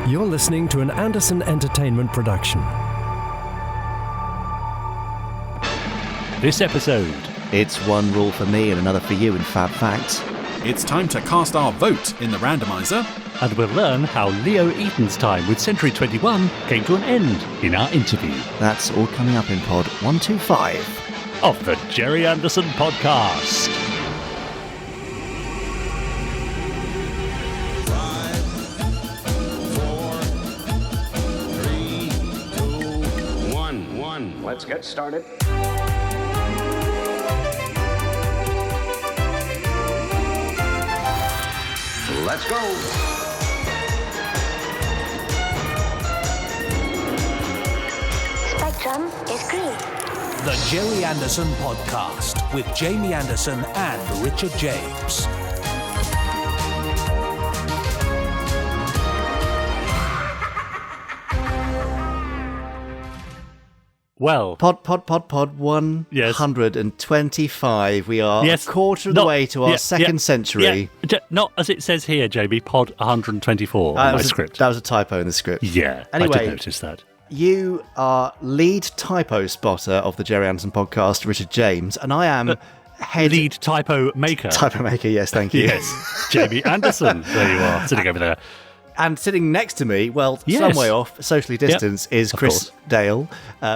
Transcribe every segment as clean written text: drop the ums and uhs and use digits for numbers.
You're listening to an Anderson Entertainment production. This episode. It's one rule for me and another for you in FAB Facts. It's time to cast our vote in the randomiser. And we'll learn how Leo Eaton's time with Century 21 came to an end in our interview. That's all coming up in Pod 125 of the Gerry Anderson podcast. 5, 4, 3, 2, 1. Let's get started. Let's go. Spectrum is green. The Gerry Anderson podcast with Jamie Anderson and Richard James. Well, Pod 125. We are a quarter of the way to our second century. Yeah. Not as it says here, Jamie, Pod 124 on my script. That was a typo in the script. Yeah, anyway, I did notice that. You are lead typo spotter of the Gerry Anderson podcast, Richard James, and I am lead typo maker. Typo maker, yes, thank you. Yes, Jamie Anderson. There you are, sitting over there. And sitting next to me, some way off, socially distanced, is Chris Dale,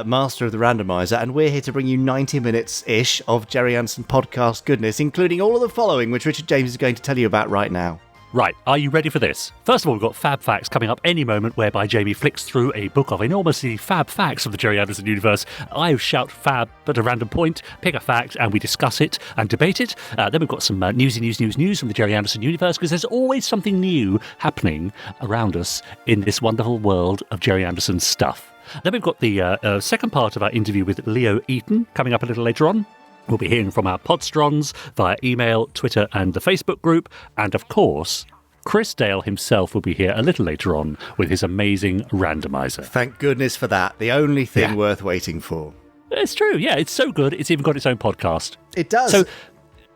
master of the Randomiser, and we're here to bring you 90 minutes-ish of Gerry Anderson podcast goodness, including all of the following, which Richard James is going to tell you about right now. Right, are you ready for this? First of all, we've got Fab Facts coming up any moment, whereby Jamie flicks through a book of enormously fab facts of the Gerry Anderson universe. I shout fab at a random point, pick a fact, and we discuss it and debate it. Then we've got some news from the Gerry Anderson universe, because there's always something new happening around us in this wonderful world of Gerry Anderson stuff. Then we've got the second part of our interview with Leo Eaton coming up a little later on. We'll be hearing from our Podsterons via email, Twitter, and the Facebook group. And of course, Chris Dale himself will be here a little later on with his amazing randomiser. Thank goodness for that. The only thing worth waiting for. It's true. Yeah, it's so good. It's even got its own podcast. It does. So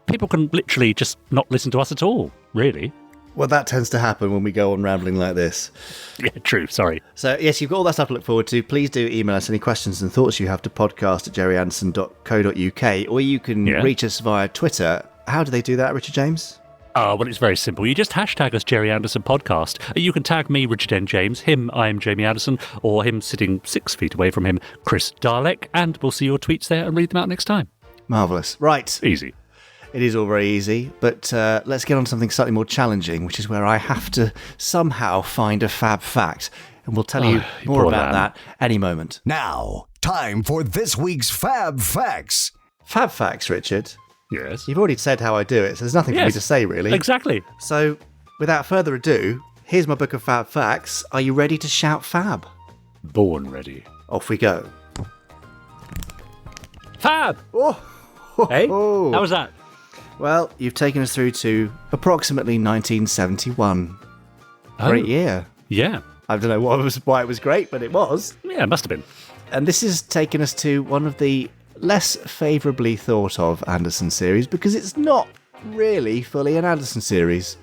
people can literally just not listen to us at all, really. Well, that tends to happen when we go on rambling like this. Yeah, true. Sorry. So, yes, you've got all that stuff to look forward to. Please do email us any questions and thoughts you have to podcast@gerryanderson.co.uk, or you can reach us via Twitter. How do they do that, Richard James? Well, it's very simple. You just hashtag us Gerry Anderson Podcast. You can tag me, Richard N. James, him, I am Jamie Anderson, or him sitting 6 feet away from him, Chris Dalek, and we'll see your tweets there and read them out next time. Marvellous. Right. Easy. It is all very easy, but let's get on to something slightly more challenging, which is where I have to somehow find a fab fact, and we'll tell you more about that any moment. Now, time for this week's Fab Facts. Fab Facts, Richard. Yes. You've already said how I do it, so there's nothing for me to say, really. Exactly. So, without further ado, here's my book of Fab Facts. Are you ready to shout fab? Born ready. Off we go. Fab! Oh! Hey, how was that? Well, you've taken us through to approximately 1971. Great year. Yeah. I don't know why it was great, but it was. Yeah, it must have been. And this has taken us to one of the less favourably thought of Anderson series, because it's not really fully an Anderson series.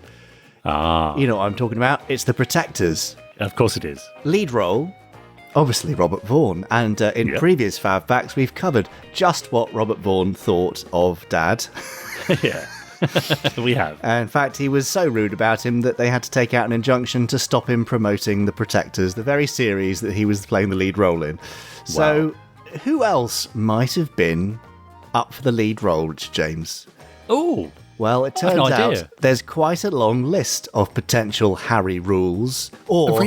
You know what I'm talking about? It's The Protectors. Of course it is. Lead role, obviously Robert Vaughn. And in previous Fab Facts, we've covered just what Robert Vaughn thought of Dad. Yeah, we have. In fact, he was so rude about him that they had to take out an injunction to stop him promoting The Protectors, the very series that he was playing the lead role in. So, who else might have been up for the lead role, Richard James? Oh, well, it turns out there's quite a long list of potential Harry Rules, or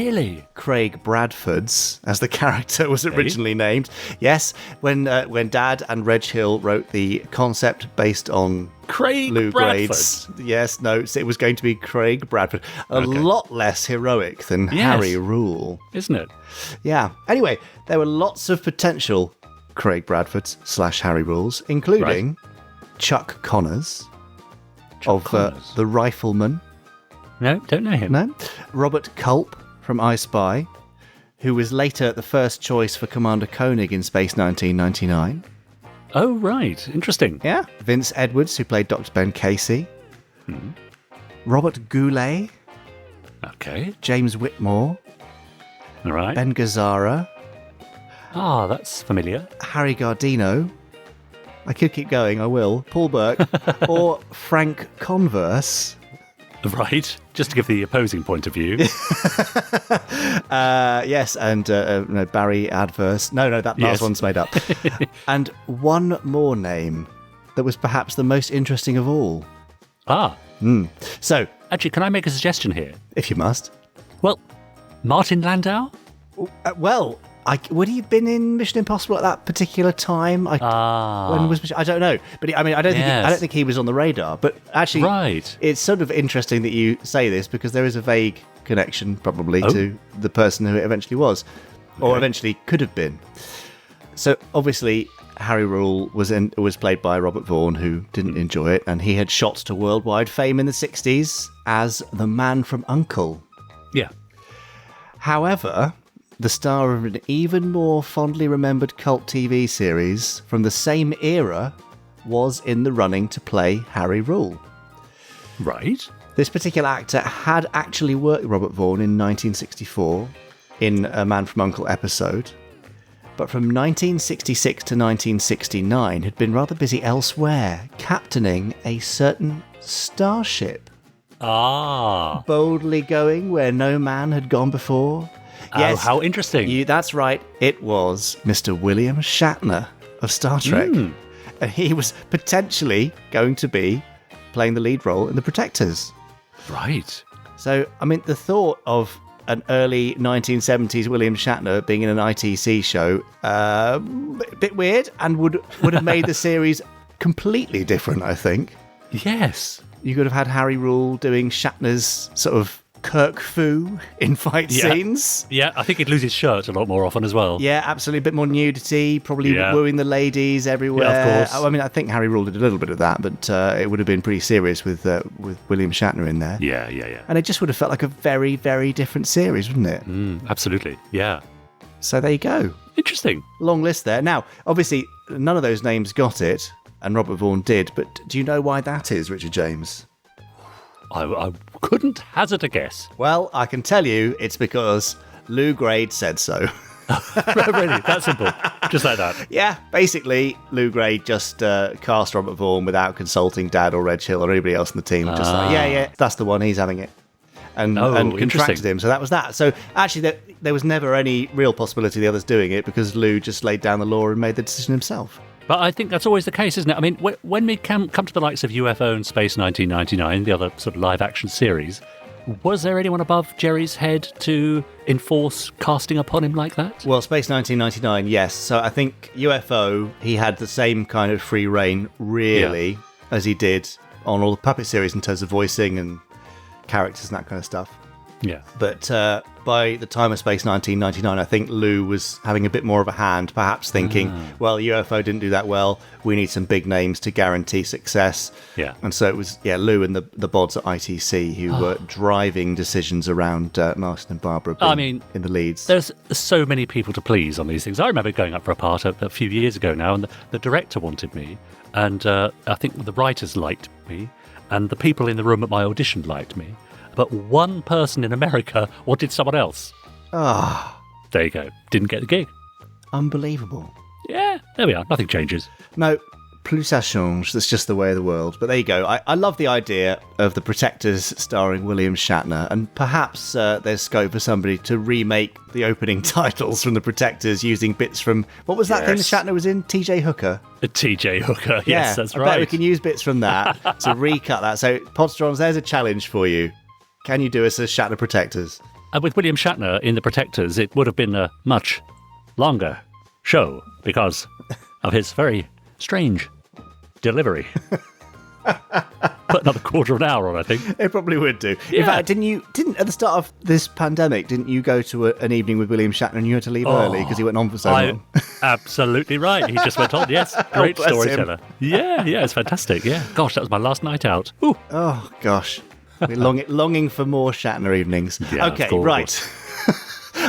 Craig Bradfords, as the character was originally named. Yes, when Dad and Reg Hill wrote the concept based on Craig Lou Bradford. Grade's notes, it was going to be Craig Bradford. A lot less heroic than Harry Rule. Isn't it? Yeah. Anyway, there were lots of potential Craig Bradfords / Harry Rules, including Chuck Connors. The Rifleman. No, don't know him. No. Robert Culp from I Spy, who was later the first choice for Commander Koenig in Space 1999. Oh, right. Interesting. Yeah. Vince Edwards, who played Dr. Ben Casey. Robert Goulet. Okay. James Whitmore. All right. Ben Gazzara. Ah, that's familiar. Harry Gardino. I could keep going, I will. Paul Burke. Or Frank Converse. Right, just to give the opposing point of view. Yes, and no, Barry Adverse. No, that last one's made up. And one more name that was perhaps the most interesting of all. Ah. So, actually, can I make a suggestion here? if you must. Well, Martin Landau? Would he have been in Mission Impossible at that particular time? When was I don't know, but I don't think he was on the radar. But actually, right. It's sort of interesting that you say this because there is a vague connection, probably, to the person who it eventually was, or eventually could have been. So obviously, Harry Rule was played by Robert Vaughn, who didn't enjoy it, and he had shot to worldwide fame in the 60s as the man from U.N.C.L.E. Yeah. However, the star of an even more fondly remembered cult TV series from the same era was in the running to play Harry Rule. Right. This particular actor had actually worked with Robert Vaughn in 1964 in a Man from U.N.C.L.E. episode, but from 1966 to 1969 had been rather busy elsewhere, captaining a certain starship. Ah. Boldly going where no man had gone before. Yes, how interesting. That's right. It was Mr. William Shatner of Star Trek. And he was potentially going to be playing the lead role in The Protectors. Right. So, the thought of an early 1970s William Shatner being in an ITC show, a bit weird, and would have made the series completely different, I think. Yes. You could have had Harry Rule doing Shatner's sort of Kirk Fu in fight scenes. Yeah, I think he'd lose his shirt a lot more often as well. Yeah, absolutely. A bit more nudity, probably wooing the ladies everywhere. Yeah, of course. I think Harry Rule did a little bit of that, but it would have been pretty serious with William Shatner in there. Yeah. And it just would have felt like a very, very different series, wouldn't it? Absolutely, yeah. So there you go. Interesting. Long list there. Now, obviously, none of those names got it, and Robert Vaughn did, but do you know why that is, Richard James? I couldn't hazard a guess. Well, I can tell you it's because Lou Grade said so. Really? That simple? Just like that? Yeah, basically, Lou Grade just cast Robert Vaughn without consulting Dad or Reg Hill or anybody else in the team. Just like, yeah, that's the one, he's having it. And contracted him, so that was that. So actually, there was never any real possibility of the others doing it because Lou just laid down the law and made the decision himself. But I think that's always the case, isn't it? When we come to the likes of UFO and Space 1999, the other sort of live-action series, was there anyone above Gerry's head to enforce casting upon him like that? Well, Space 1999, yes. So I think UFO, he had the same kind of free reign, really, as he did on all the puppet series in terms of voicing and characters and that kind of stuff. Yeah. But by the time of Space 1999, I think Lou was having a bit more of a hand, perhaps thinking, well, UFO didn't do that well. We need some big names to guarantee success. Yeah. And so it was, Lou and the bods at ITC who were driving decisions around Martin and Barbara being in the leads. There's so many people to please on these things. I remember going up for a part a few years ago now, and the director wanted me, and I think the writers liked me, and the people in the room at my audition liked me. But one person in America wanted someone else. There you go. Didn't get the gig. Unbelievable. Yeah, there we are. Nothing changes. No, plus ça change. That's just the way of the world. But there you go. I love the idea of The Protectors starring William Shatner, and perhaps there's scope for somebody to remake the opening titles from The Protectors using bits from, what was that thing that Shatner was in? TJ Hooker? TJ Hooker, yes, that's right. I bet we can use bits from that to recut that. So, Podsterons, there's a challenge for you. Can you do us as Shatner Protectors? And with William Shatner in The Protectors, it would have been a much longer show because of his very strange delivery. Put another quarter of an hour on, I think. It probably would do. Yeah. In fact, didn't at the start of this pandemic, didn't you go to an evening with William Shatner and you had to leave early because he went on for so long? Absolutely right. He just went on, yes. Great storyteller. Yeah, it's fantastic. Yeah. Gosh, that was my last night out. Ooh. Oh, gosh. We're longing for more Shatner evenings. Yeah, okay, right.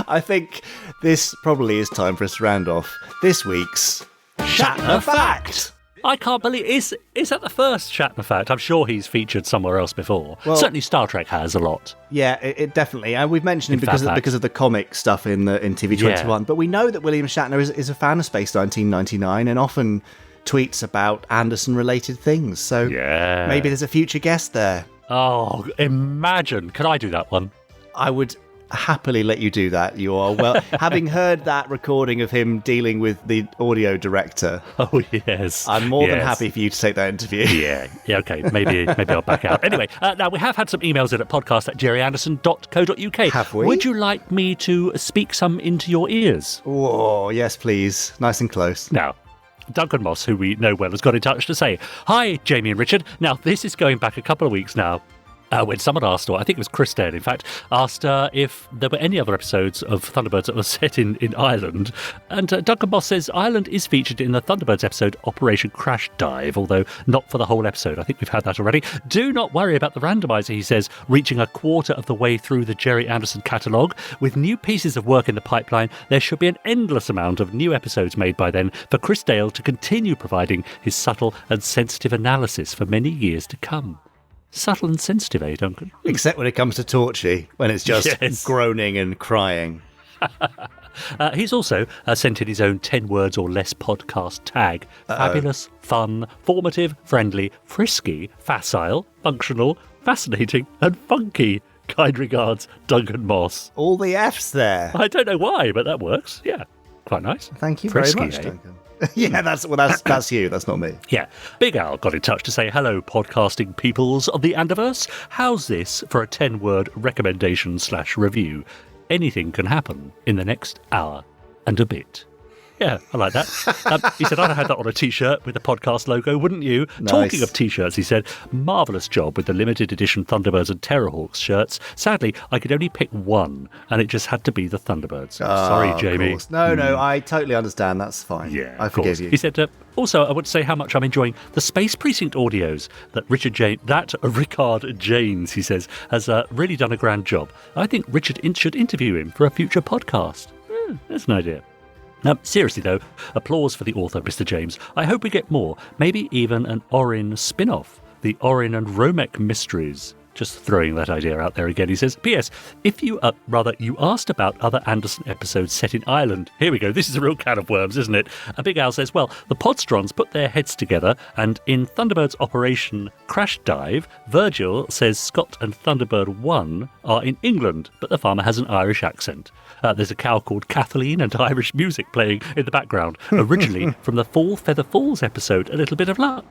I think this probably is time for us to round off this week's Shatner Fact. I can't believe... Is that the first Shatner fact? I'm sure he's featured somewhere else before. Well, certainly Star Trek has a lot. Yeah, it definitely. And we've mentioned him because of the comic stuff in TV21. Yeah. But we know that William Shatner is a fan of Space 1999 and often tweets about Anderson-related things. So maybe there's a future guest there. Oh, imagine. Can I do that one? I would happily let you do that. You are well. Having heard that recording of him dealing with the audio director. Oh, yes. I'm more than happy for you to take that interview. Yeah, okay. Maybe I'll back out. Anyway, now we have had some emails in at podcast@gerryanderson.co.uk. Have we? Would you like me to speak some into your ears? Oh, yes, please. Nice and close. Now, Duncan Moss, who we know well, has got in touch to say, "Hi, Jamie and Richard." Now, this is going back a couple of weeks now. When someone asked, or I think it was Chris Dale, in fact, asked if there were any other episodes of Thunderbirds that were set in Ireland. And Duncan Moss says Ireland is featured in the Thunderbirds episode Operation Crash Dive, although not for the whole episode. I think we've had that already. Do not worry about the randomiser, he says, reaching a quarter of the way through the Gerry Anderson catalogue. With new pieces of work in the pipeline, there should be an endless amount of new episodes made by then for Chris Dale to continue providing his subtle and sensitive analysis for many years to come. Subtle and sensitive, eh, Duncan? Except when it comes to Torchy, when it's just groaning and crying. He's also sent in his own 10 words or less podcast tag. Fabulous, fun, formative, friendly, frisky, facile, functional, fascinating, and funky. Kind regards, Duncan Moss. All the F's there. I don't know why, but that works. Yeah, quite nice. Thank you frisky, very much, eh? Duncan. Yeah, that's you. That's not me. Yeah. Big Al got in touch to say, hello, podcasting peoples of the Anderverse. How's this for a 10-word recommendation/review? Anything can happen in the next hour and a bit. Yeah, I like that. He said, I'd have had that on a T-shirt with the podcast logo, wouldn't you? Nice. Talking of T-shirts, he said, marvellous job with the limited edition Thunderbirds and Terrorhawks shirts. Sadly, I could only pick one, and it just had to be the Thunderbirds. Sorry, Jamie. No, I totally understand. That's fine. Yeah, I forgive you. He said, also, I want to say how much I'm enjoying the Space Precinct audios that Ricard Janes, he says, has really done a grand job. I think Richard should interview him for a future podcast. That's an idea. Seriously, though, applause for the author, Mr. James. I hope we get more, maybe even an Orin spin-off, the Orin and Romek Mysteries. Just throwing that idea out there again. He says, P.S. If you asked about other Anderson episodes set in Ireland. Here we go. This is a real can of worms, isn't it? And Big Al says, well, the Podsterons put their heads together, and in Thunderbird's Operation Crash Dive, Virgil says Scott and Thunderbird 1 are in England, but the farmer has an Irish accent. There's a cow called Kathleen and Irish music playing in the background, originally from the Fall Feather Falls episode, A Little Bit of Luck.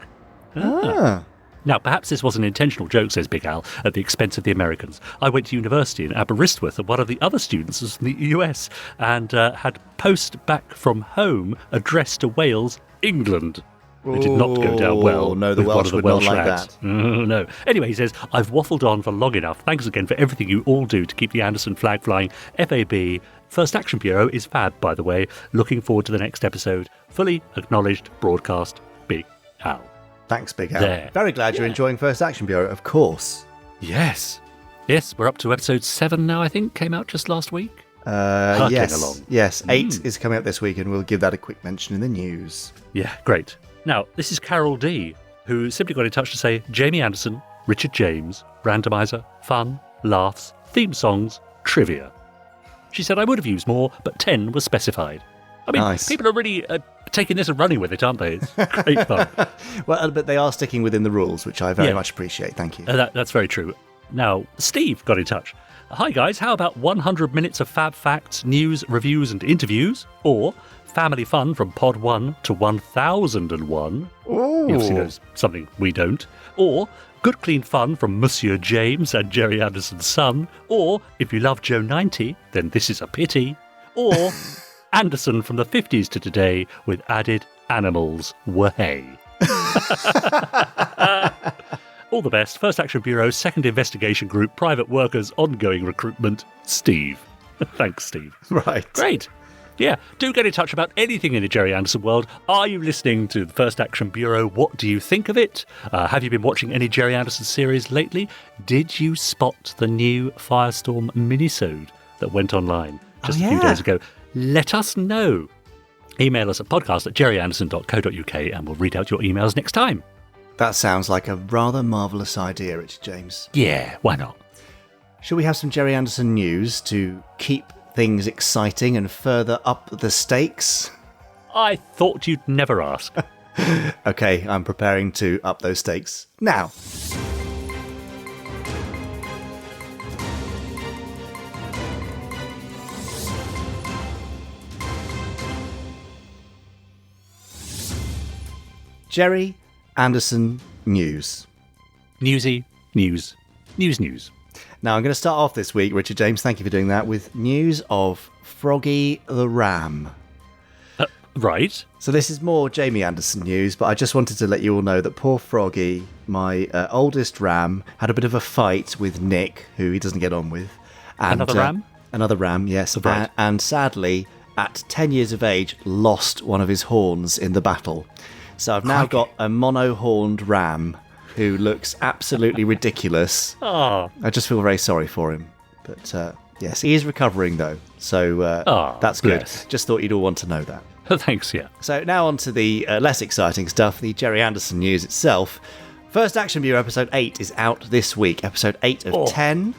Now, perhaps this was an intentional joke, says Big Al, at the expense of the Americans. I went to university in Aberystwyth, and one of the other students was from the US and had post back from home addressed to Wales, England. It did not go down well. No, the Welsh would not like that. No. Anyway, he says, I've waffled on for long enough. Thanks again for everything you all do to keep the Anderson flag flying. FAB, First Action Bureau is fab, by the way. Looking forward to the next episode. Fully acknowledged broadcast, Big Al. Thanks, Big Al. There. Very glad you're enjoying First Action Bureau, of course. Yes, we're up to episode 7 now, I think. Came out just last week. Yes. 8 is coming up this week, and we'll give that a quick mention in the news. Yeah, great. Now, this is Carol D, who simply got in touch to say, Jamie Anderson, Richard James, Randomiser, fun, laughs, theme songs, trivia. She said, I would have used more, but 10 was specified. I mean, nice. People are really taking this and running with it, aren't they? It's great fun. Well, but they are sticking within the rules, which I very much appreciate. Thank you. That's very true. Now, Steve got in touch. Hi, guys. How about 100 minutes of Fab Facts, news, reviews, and interviews? Or family fun from Pod 1 to 1001? Ooh. He obviously knows something we don't. Or good clean fun from Monsieur James and Gerry Anderson's son. Or, if you love Joe 90, then this is a pity. Or Anderson from the 50s to today with added animals. Way. All the best. First Action Bureau, 2nd Investigation Group, Private Workers, Ongoing Recruitment, Steve. Thanks, Steve. Right. Great. Yeah, do get in touch about anything in the Gerry Anderson world. Are you listening to the First Action Bureau? What do you think of it? Have you been watching any Gerry Anderson series lately? Did you spot the new Firestorm minisode that went online just a few days ago? Let us know. Email us at podcast@gerryanderson.co.uk and we'll read out your emails next time. That sounds like a rather marvellous idea, Richard James. Yeah, why not? Shall we have some Gerry Anderson news to keep things exciting and further up the stakes? I thought you'd never ask. Okay, I'm preparing to up those stakes now. Gerry Anderson news. Newsy, news. Now, I'm going to start off this week, Richard James, thank you for doing that, with news of Froggy the Ram. Right. So this is more Jamie Anderson news, but I just wanted to let you all know that poor Froggy, my oldest ram, had a bit of a fight with Nick, who he doesn't get on with. And, Another ram? Another ram, yes. Right. And sadly, at 10 years of age, lost one of his horns in the battle. So I've now got a mono-horned ram who looks absolutely ridiculous. Oh. I just feel very sorry for him. But yes, he is recovering though. So that's good. Bless. Just thought you'd all want to know that. Thanks, yeah. So now on to the less exciting stuff, the Gerry Anderson news itself. First Action Bureau episode 8 is out this week. Episode 8 of 10.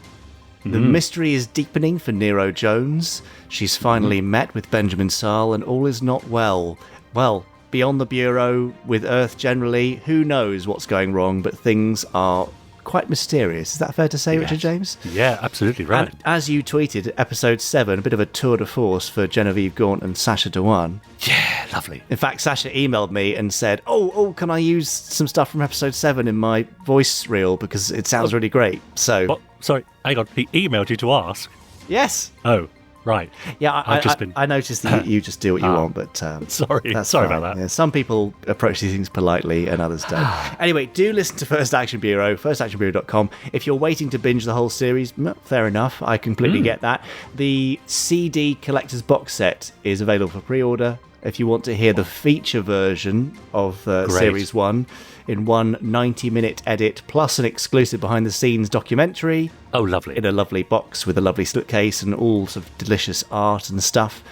The mystery is deepening for Nero Jones. She's finally met with Benjamin Saal and all is not well. Well, beyond the Bureau, with Earth generally, who knows what's going wrong, but things are quite mysterious. Is that fair to say, Richard James? Yeah, absolutely right. And as you tweeted, episode 7, a bit of a tour de force for Genevieve Gaunt and Sacha Dhawan. Yeah, lovely. In fact, Sacha emailed me and said, oh, can I use some stuff from episode 7 in my voice reel because it sounds really great. So, What? Sorry, hang on. He emailed you to ask? yes. Oh, right. Yeah, I noticed that you just do what you want, but Sorry that's about fine. that. Yeah, some people approach these things politely and others don't. Anyway, do listen to First Action Bureau, firstactionbureau.com. If you're waiting to binge the whole series, fair enough. I completely get that. The CD collector's box set is available for pre-order. If you want to hear the feature version of Series 1 in one 90-minute edit plus an exclusive behind-the-scenes documentary. Oh, lovely. In a lovely box with a lovely slipcase and all sort of delicious art and stuff,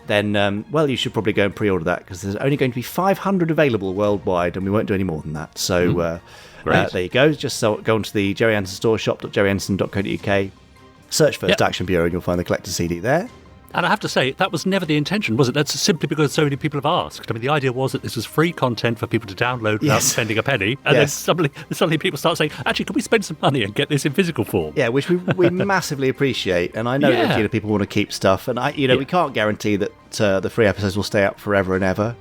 then, well, you should probably go and pre-order that because there's only going to be 500 available worldwide and we won't do any more than that. So there you go. Just go onto the Gerry Anderson store, shop.gerryanderson.co.uk, search First Action Bureau and you'll find the collector's CD there. And I have to say, that was never the intention, was it? That's simply because so many people have asked. I mean, the idea was that this was free content for people to download without spending a penny. And then suddenly people start saying, actually, can we spend some money and get this in physical form? Yeah, which we massively appreciate. And I know that people want to keep stuff. And we can't guarantee that the free episodes will stay up forever and ever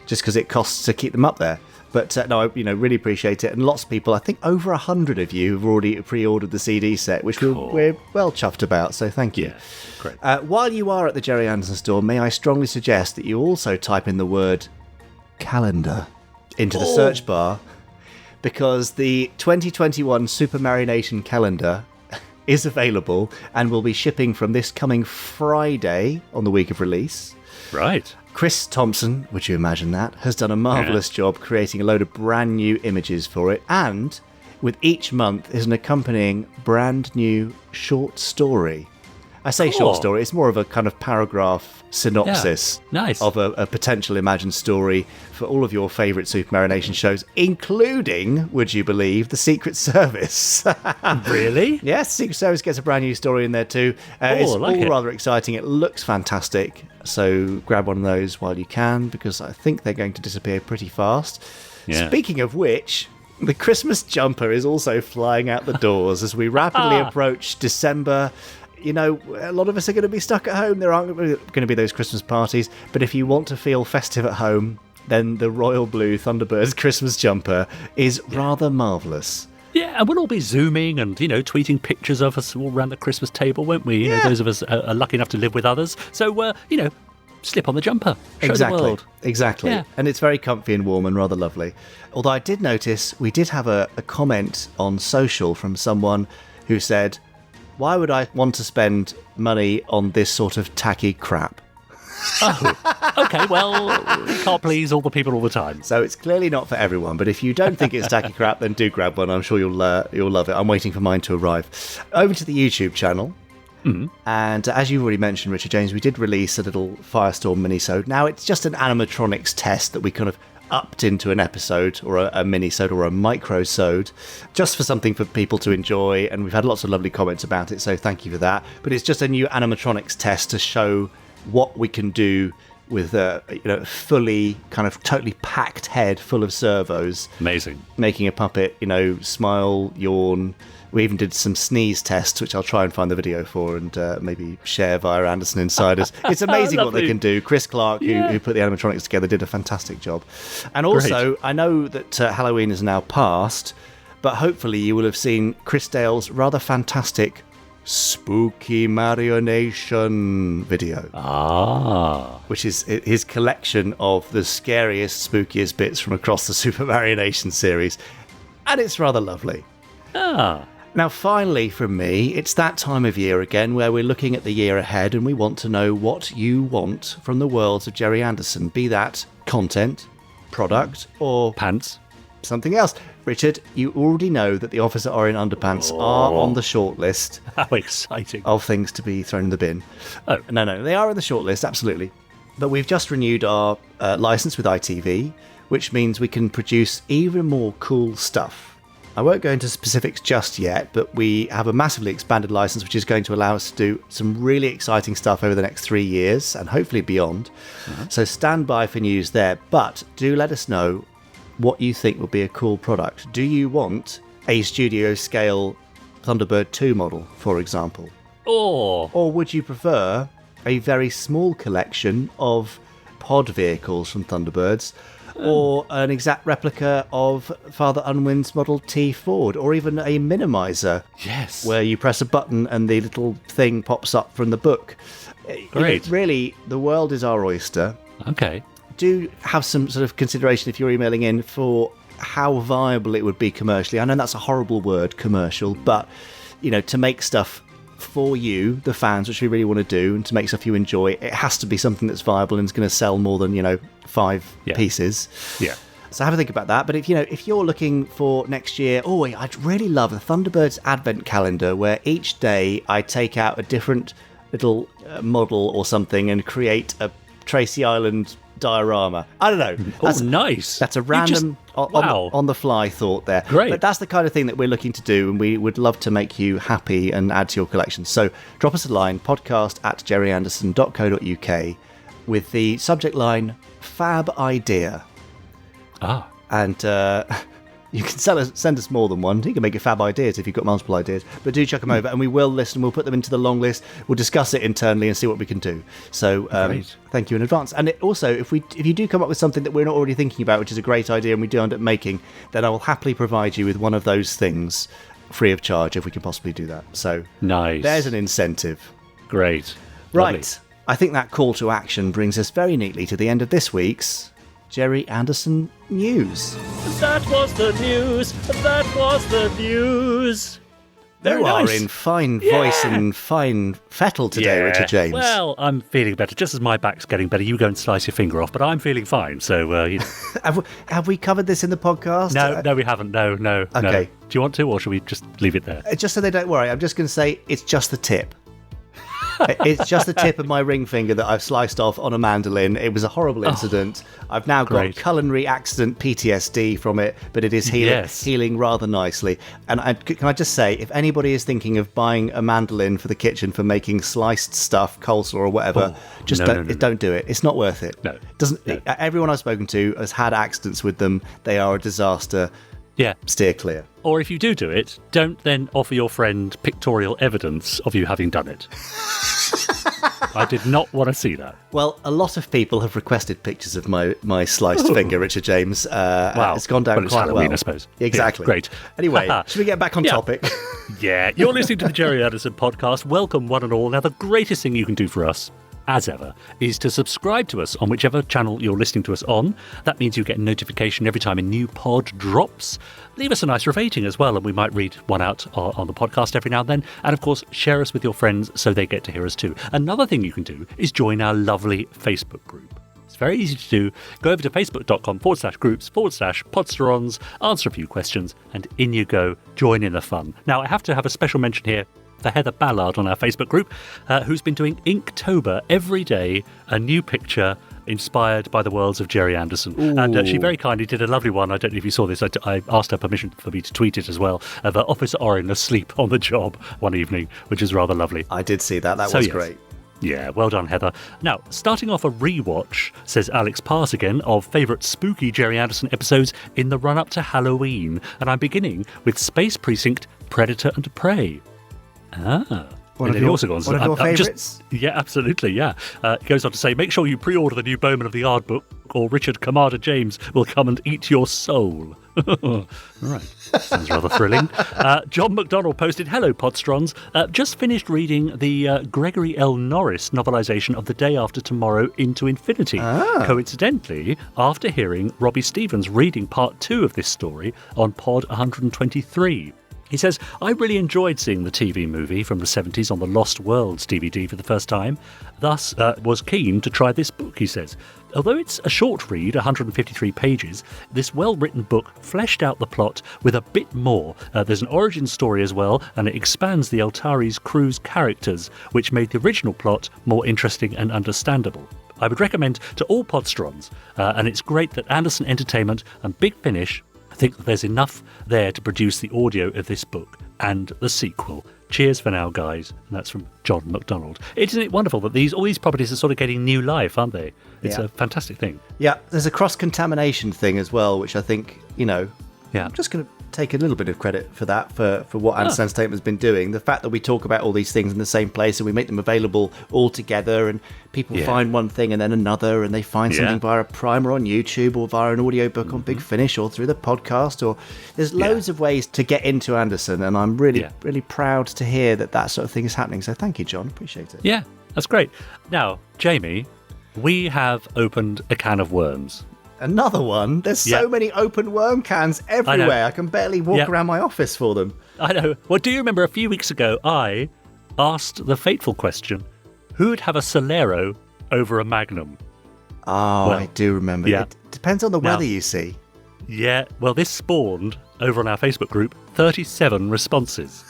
just because it costs to keep them up there. But no, I really appreciate it. And lots of people, I think over 100 of you have already pre-ordered the CD set, which we're well chuffed about. So thank you. Yeah, great. While you are at the Gerry Anderson store, may I strongly suggest that you also type in the word calendar into the search bar, because the 2021 Super Marination calendar is available and will be shipping from this coming Friday on the week of release. Right. Chris Thompson, would you imagine that, has done a marvellous job creating a load of brand new images for it, and with each month is an accompanying brand new short story. I say short story, it's more of a kind of paragraph synopsis of a potential imagined story for all of your favourite Super Marination shows, including, would you believe, the Secret Service. Really? Yes, Secret Service gets a brand new story in there too. It's rather exciting. It looks fantastic. So grab one of those while you can, because I think they're going to disappear pretty fast. Yeah. Speaking of which, the Christmas jumper is also flying out the doors as we rapidly approach December. A lot of us are going to be stuck at home. There aren't going to be those Christmas parties. But if you want to feel festive at home, then the Royal Blue Thunderbirds Christmas jumper is rather marvellous. Yeah, and we'll all be Zooming and, tweeting pictures of us all around the Christmas table, won't we? Those of us are lucky enough to live with others. So, slip on the jumper. Show the world. Exactly. Yeah. And it's very comfy and warm and rather lovely. Although I did notice we did have a comment on social from someone who said, why would I want to spend money on this sort of tacky crap? Oh, okay, well, you can't please all the people all the time. So it's clearly not for everyone, but if you don't think it's tacky crap, then do grab one. I'm sure you'll love it. I'm waiting for mine to arrive. Over to the YouTube channel. And as you've already mentioned, Richard James, we did release a little Firestorm mini-sode. Now, it's just an animatronics test that we kind of upped into an episode or a mini-sode or a micro-sode, just for something for people to enjoy. And we've had lots of lovely comments about it, so thank you for that. But it's just a new animatronics test to show what we can do with a fully kind of totally packed head full of servos. Amazing. Making a puppet, smile, yawn. We even did some sneeze tests, which I'll try and find the video for and maybe share via Anderson Insiders. It's amazing what they can do. Chris Clark, who put the animatronics together, did a fantastic job. And also, I know that Halloween is now past, but hopefully you will have seen Chris Dale's rather fantastic Spooky Marionation video. Which is his collection of the scariest, spookiest bits from across the Super Marionation series. And it's rather lovely. Now, finally, from me, it's that time of year again where we're looking at the year ahead and we want to know what you want from the worlds of Gerry Anderson, be that content, product, or pants, something else. Richard, you already know that the Officer Orient underpants are on the shortlist. How exciting. Of things to be thrown in the bin. Oh. No, they are in the shortlist, absolutely. But we've just renewed our license with ITV, which means we can produce even more cool stuff. I won't go into specifics just yet, but we have a massively expanded license which is going to allow us to do some really exciting stuff over the next 3 years and hopefully beyond. So stand by for news there, but do let us know what you think would be a cool product. Do you want a studio scale Thunderbird 2 model, for example? Or would you prefer a very small collection of pod vehicles from Thunderbirds? Or an exact replica of Father Unwin's Model T Ford, or even a minimizer. Yes. Where you press a button and the little thing pops up from the book. Great. Really, the world is our oyster. Okay. Do have some sort of consideration if you're emailing in for how viable it would be commercially. I know that's a horrible word, commercial, but, to make stuff for you, the fans, which we really want to do, and to make stuff you enjoy, it has to be something that's viable and is going to sell more than 5 pieces. Yeah. So have a think about that. But if you're looking for next year, I'd really love the Thunderbirds Advent calendar, where each day I take out a different little model or something and create a Tracy Island diorama. I don't know. Nice. That's a random on the fly thought there. Great. But that's the kind of thing that we're looking to do, and we would love to make you happy and add to your collection. So drop us a line, podcast@gerryanderson.co.uk, with the subject line Fab Idea. And you can send us more than one. You can make it Fab Ideas if you've got multiple ideas. But do chuck them over, and we will listen. We'll put them into the long list. We'll discuss it internally and see what we can do. So thank you in advance. And also, if you do come up with something that we're not already thinking about, which is a great idea, and we do end up making, then I will happily provide you with one of those things free of charge if we can possibly do that. So nice. There's an incentive. Great. Right. Lovely. I think that call to action brings us very neatly to the end of this week's Gerry Anderson News. That was the news. That was the news. Very you nice. Are in fine voice and fine fettle today, Richard James. Well, I'm feeling better. Just as my back's getting better, you go and slice your finger off, but I'm feeling fine. So, have we covered this in the podcast? No, we haven't. No. Okay. No. Do you want to, or should we just leave it there? Just so they don't worry, I'm just going to say it's just the tip. It's just the tip of my ring finger that I've sliced off on a mandolin. It was a horrible incident. I've now got culinary accident PTSD from it, but it is healing rather nicely. And can I just say, if anybody is thinking of buying a mandolin for the kitchen for making sliced stuff, coleslaw or whatever, don't do it. It's not worth it. No. Everyone I've spoken to has had accidents with them. They are a disaster. Yeah. Steer clear. Or if you do it, don't then offer your friend pictorial evidence of you having done it. I did not want to see that. Well, a lot of people have requested pictures of my sliced finger, Richard James. Wow. It's gone down quite Halloween, well. I suppose. Exactly. Yeah, great. Anyway, should we get back on topic? Yeah. You're listening to the Gerry Anderson podcast. Welcome, one and all. Now, the greatest thing you can do for us, as ever, is to subscribe to us on whichever channel you're listening to us on. That means you get a notification every time a new pod drops. Leave us a nice rating as well, and we might read one out on the podcast every now and then. And of course, share us with your friends so they get to hear us too. Another thing you can do is join our lovely Facebook group. It's very easy to do. Go over to facebook.com/groups/Podsterons, answer a few questions, and in you go. Join in the fun. Now, I have to have a special mention here for Heather Ballard on our Facebook group, who's been doing Inktober every day, a new picture inspired by the worlds of Gerry Anderson. Ooh. And she very kindly did a lovely one. I don't know if you saw this. I asked her permission for me to tweet it as well, of Officer Orrin asleep on the job one evening, which is rather lovely. I did see that. That was great. Yeah, well done, Heather. Now, starting off a rewatch, says Alex Pass again, of favourite spooky Gerry Anderson episodes in the run-up to Halloween. And I'm beginning with Space Precinct, Predator and Prey. One of your favourites? Yeah, absolutely, yeah. It goes on to say, make sure you pre-order the new Bowman of the Yard book, or Richard Commander James will come and eat your soul. Right, sounds rather thrilling. John McDonald posted, hello, Podsterons. Just finished reading the Gregory L. Norris novelisation of The Day After Tomorrow Into Infinity. Coincidentally, after hearing Robbie Stevens reading part 2 of this story on Pod 123. He says, I really enjoyed seeing the TV movie from the 70s on the Lost Worlds DVD for the first time. Thus, was keen to try this book, he says. Although it's a short read, 153 pages, this well-written book fleshed out the plot with a bit more. There's an origin story as well, and it expands the Altari's crew's characters, which made the original plot more interesting and understandable. I would recommend to all Podsterons, and it's great that Anderson Entertainment and Big Finish think that there's enough there to produce the audio of this book and the sequel. Cheers for now, guys. And that's from John McDonald. Isn't it wonderful that all these properties are sort of getting new life, aren't they? It's a fantastic thing. Yeah, there's a cross-contamination thing as well, which I think, I'm just going to take a little bit of credit for that, for what Anderson Entertainment has been doing. The fact that we talk about all these things in the same place and we make them available all together, and people find one thing and then another, and they find something via a primer on YouTube or via an audiobook on Big Finish or through the podcast, or there's loads of ways to get into Anderson, and I'm really proud to hear that sort of thing is happening. So thank you, John. Appreciate it. Yeah, that's great. Now, Jamie, we have opened a can of worms. Another one? There's so many open worm cans everywhere. I can barely walk around my office for them. I know. Well, do you remember a few weeks ago I asked the fateful question, who would have a Solero over a Magnum? Oh, I do remember. Yeah. It depends on the weather, you see. Yeah, well, this spawned, over on our Facebook group, 37 responses.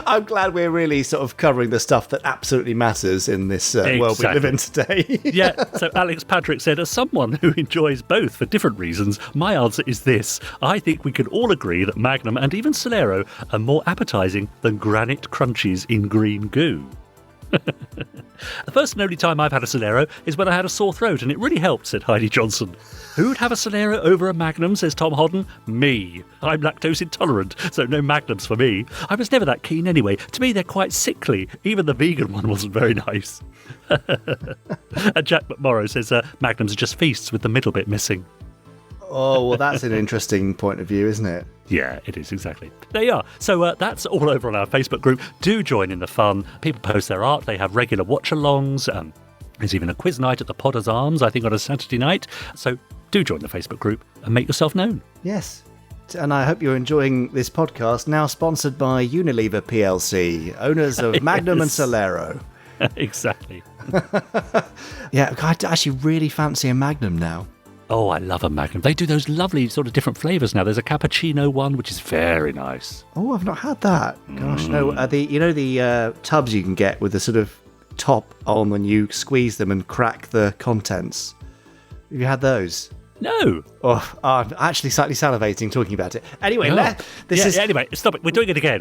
I'm glad we're really sort of covering the stuff that absolutely matters in this world we live in today. Yeah, so Alex Patrick said, as someone who enjoys both for different reasons, my answer is this. I think we can all agree that Magnum and even Solero are more appetising than granite crunchies in green goo. The first and only time I've had a Solero is when I had a sore throat, and it really helped, said Heidi Johnson. Who would have a Solero over a Magnum, says Tom Hodden? Me. I'm lactose intolerant, so no Magnums for me. I was never that keen anyway. To me, they're quite sickly. Even the vegan one wasn't very nice. And Jack McMorrow says Magnums are just feasts with the middle bit missing. Oh, well, that's an interesting point of view, isn't it? Yeah, it is, exactly. There you are. So that's all over on our Facebook group. Do join in the fun. People post their art. They have regular watch-alongs. There's even a quiz night at the Potter's Arms, I think, on a Saturday night. So do join the Facebook group and make yourself known. Yes. And I hope you're enjoying this podcast, now sponsored by Unilever PLC, owners of Magnum and Solero. Exactly. Yeah, I actually really fancy a Magnum now. Oh, I love a Magnum. They do those lovely sort of different flavours now. There's a cappuccino one, which is very nice. Oh, I've not had that. Gosh, no. The tubs you can get with the sort of top on when you squeeze them and crack the contents. Have you had those? No. Oh, I'm actually slightly salivating talking about it. Anyway, anyway, stop it. We're doing it again.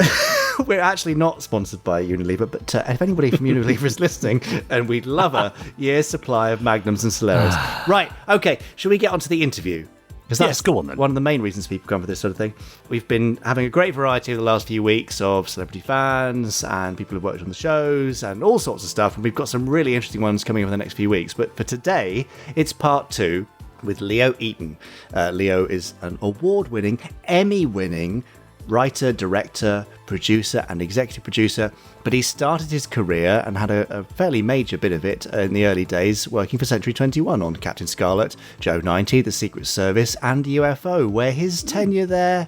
We're actually not sponsored by Unilever, but if anybody from Unilever is listening, and we'd love a year's supply of Magnums and Soleros. Right, okay, shall we get on to the interview? Because that's go on, then. One of the main reasons people come for this sort of thing. We've been having a great variety over the last few weeks of celebrity fans and people who've worked on the shows and all sorts of stuff, and we've got some really interesting ones coming over the next few weeks. But for today, it's part 2 with Leo Eaton. Leo is an award-winning, Emmy-winning writer, director, producer and executive producer, but he started his career and had a fairly major bit of it in the early days working for Century 21 on Captain Scarlet, Joe 90, The Secret Service and UFO, where his tenure there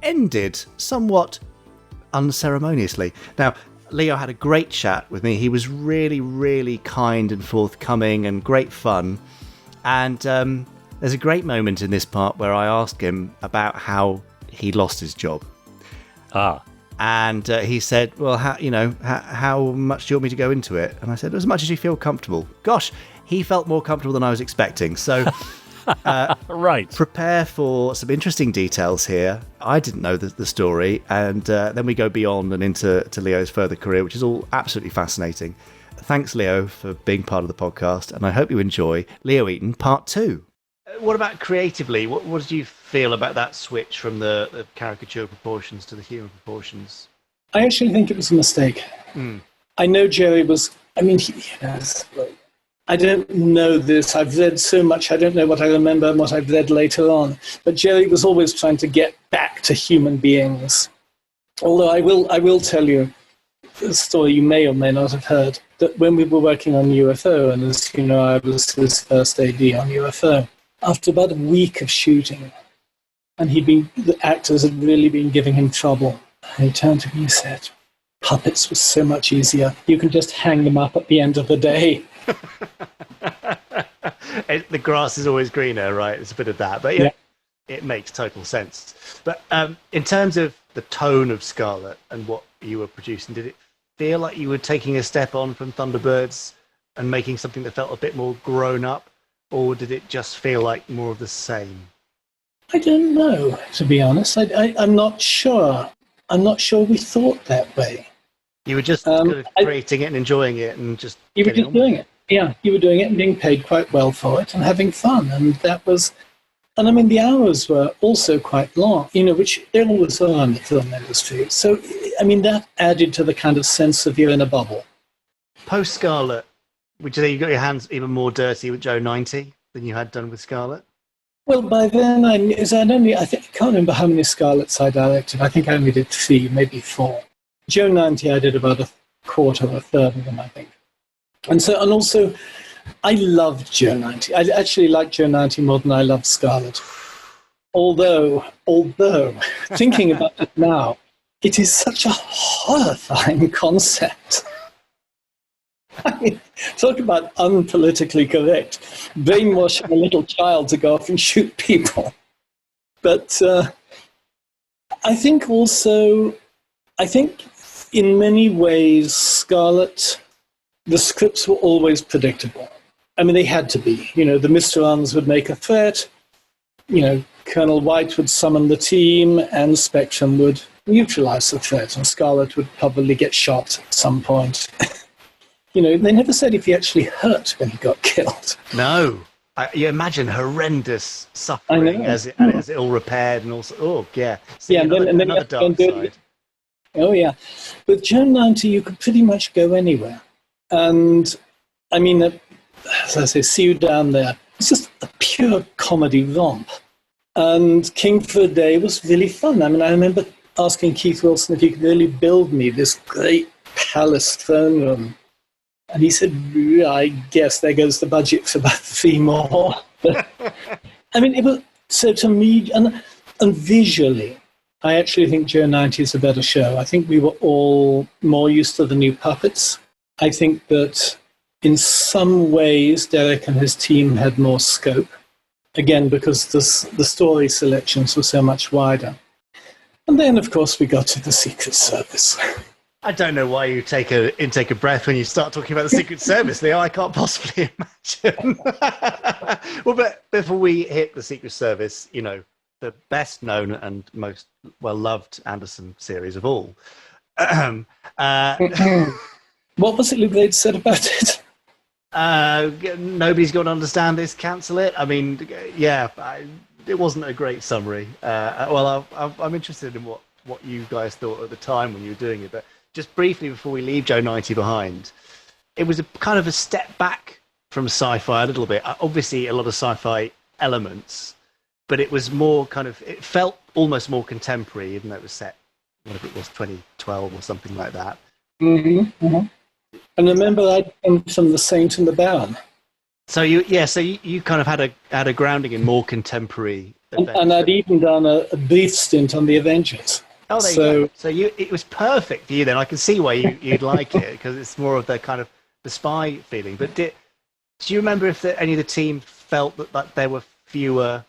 ended somewhat unceremoniously. Now, Leo had a great chat with me. He was really, really kind and forthcoming and great fun. And there's a great moment in this part where I asked him about how he lost his job. And he said, well, how much do you want me to go into it? And I said, as much as you feel comfortable. Gosh, he felt more comfortable than I was expecting. So right. Prepare for some interesting details here. I didn't know the story. And then we go beyond and into Leo's further career, which is all absolutely fascinating. Thanks, Leo, for being part of the podcast. And I hope you enjoy Leo Eaton Part 2. What about creatively? What did you feel about that switch from the caricature proportions to the human proportions? I actually think it was a mistake. I know Gerry was, I don't know this. I've read so much, I don't know what I remember and what I've read later on. But Gerry was always trying to get back to human beings. Although I will tell you a story you may or may not have heard, that when we were working on UFO, and as you know, I was his first AD on UFO, after about a week of shooting, and the actors had really been giving him trouble, and he turned to me and said, puppets was so much easier. You can just hang them up at the end of the day. The grass is always greener, right? It's a bit of that. But yeah. It makes total sense. But in terms of the tone of Scarlet and what you were producing, did it feel like you were taking a step on from Thunderbirds and making something that felt a bit more grown up? Or did it just feel like more of the same? I don't know, to be honest. I'm not sure. I'm not sure we thought that way. You were just creating it and enjoying it and just... You were just doing it. Yeah, you were doing it and being paid quite well for it and having fun. And that was... And I mean, the hours were also quite long, which they always are in the film industry. So, I mean, that added to the kind of sense of you're in a bubble. Post-Scarlet, would you say you got your hands even more dirty with Joe 90 than you had done with Scarlet? Well, by then, I can't remember how many Scarlets I directed. I think I only did 3, maybe 4. Joe 90, I did about a quarter or a third of them, I think. And also, I loved Joe 90. I actually liked Joe 90 more than I loved Scarlet. Although, thinking about it now, it is such a horrifying concept. I mean, talk about unpolitically correct. Brainwashing a little child to go off and shoot people. But I think in many ways, Scarlet, the scripts were always predictable. I mean, they had to be. The Podsterons would make a threat. Colonel White would summon the team, and Spectrum would neutralize the threat, and Scarlet would probably get shot at some point. They never said if he actually hurt when he got killed. No. You imagine horrendous suffering as it all repaired and also... Oh, yeah. See, and then another dark side. Oh, yeah. With Joe 90, you could pretty much go anywhere. And, I mean, as I say, See You Down There, it's just a pure comedy romp. And King for a Day was really fun. I mean, I remember asking Keith Wilson if he could really build me this great palace throne room. And he said, I guess there goes the budget for about 3 more. I mean, it was, so to me, and visually, I actually think Joe 90 is a better show. I think we were all more used to the new puppets. I think that in some ways, Derek and his team had more scope. Again, because the story selections were so much wider. And then, of course, we got to the Secret Service. I don't know why you take an intake of breath when you start talking about the Secret Service, Leo. I can't possibly imagine. Well, but before we hit the Secret Service, the best known and most well-loved Anderson series of all. What was it Luke Blade said about it? Nobody's going to understand this, cancel it. I mean, it wasn't a great summary. I'm interested in what you guys thought at the time when you were doing it, but just briefly before we leave Joe 90 behind, it was a kind of a step back from sci-fi a little bit. Obviously, a lot of sci-fi elements, but it was more it felt almost more contemporary, even though it was set, whatever it was, 2012 or something like that. Mm-hmm. Mm-hmm. And remember, I came from The Saint and the Baron. So you kind of had a grounding in more contemporary events. And I'd even done a brief stint on the Avengers. Oh, there you go. So it was perfect for you then. I can see why you'd like it, because it's more of the kind of the spy feeling. But do you remember if any of the team felt that there were fewer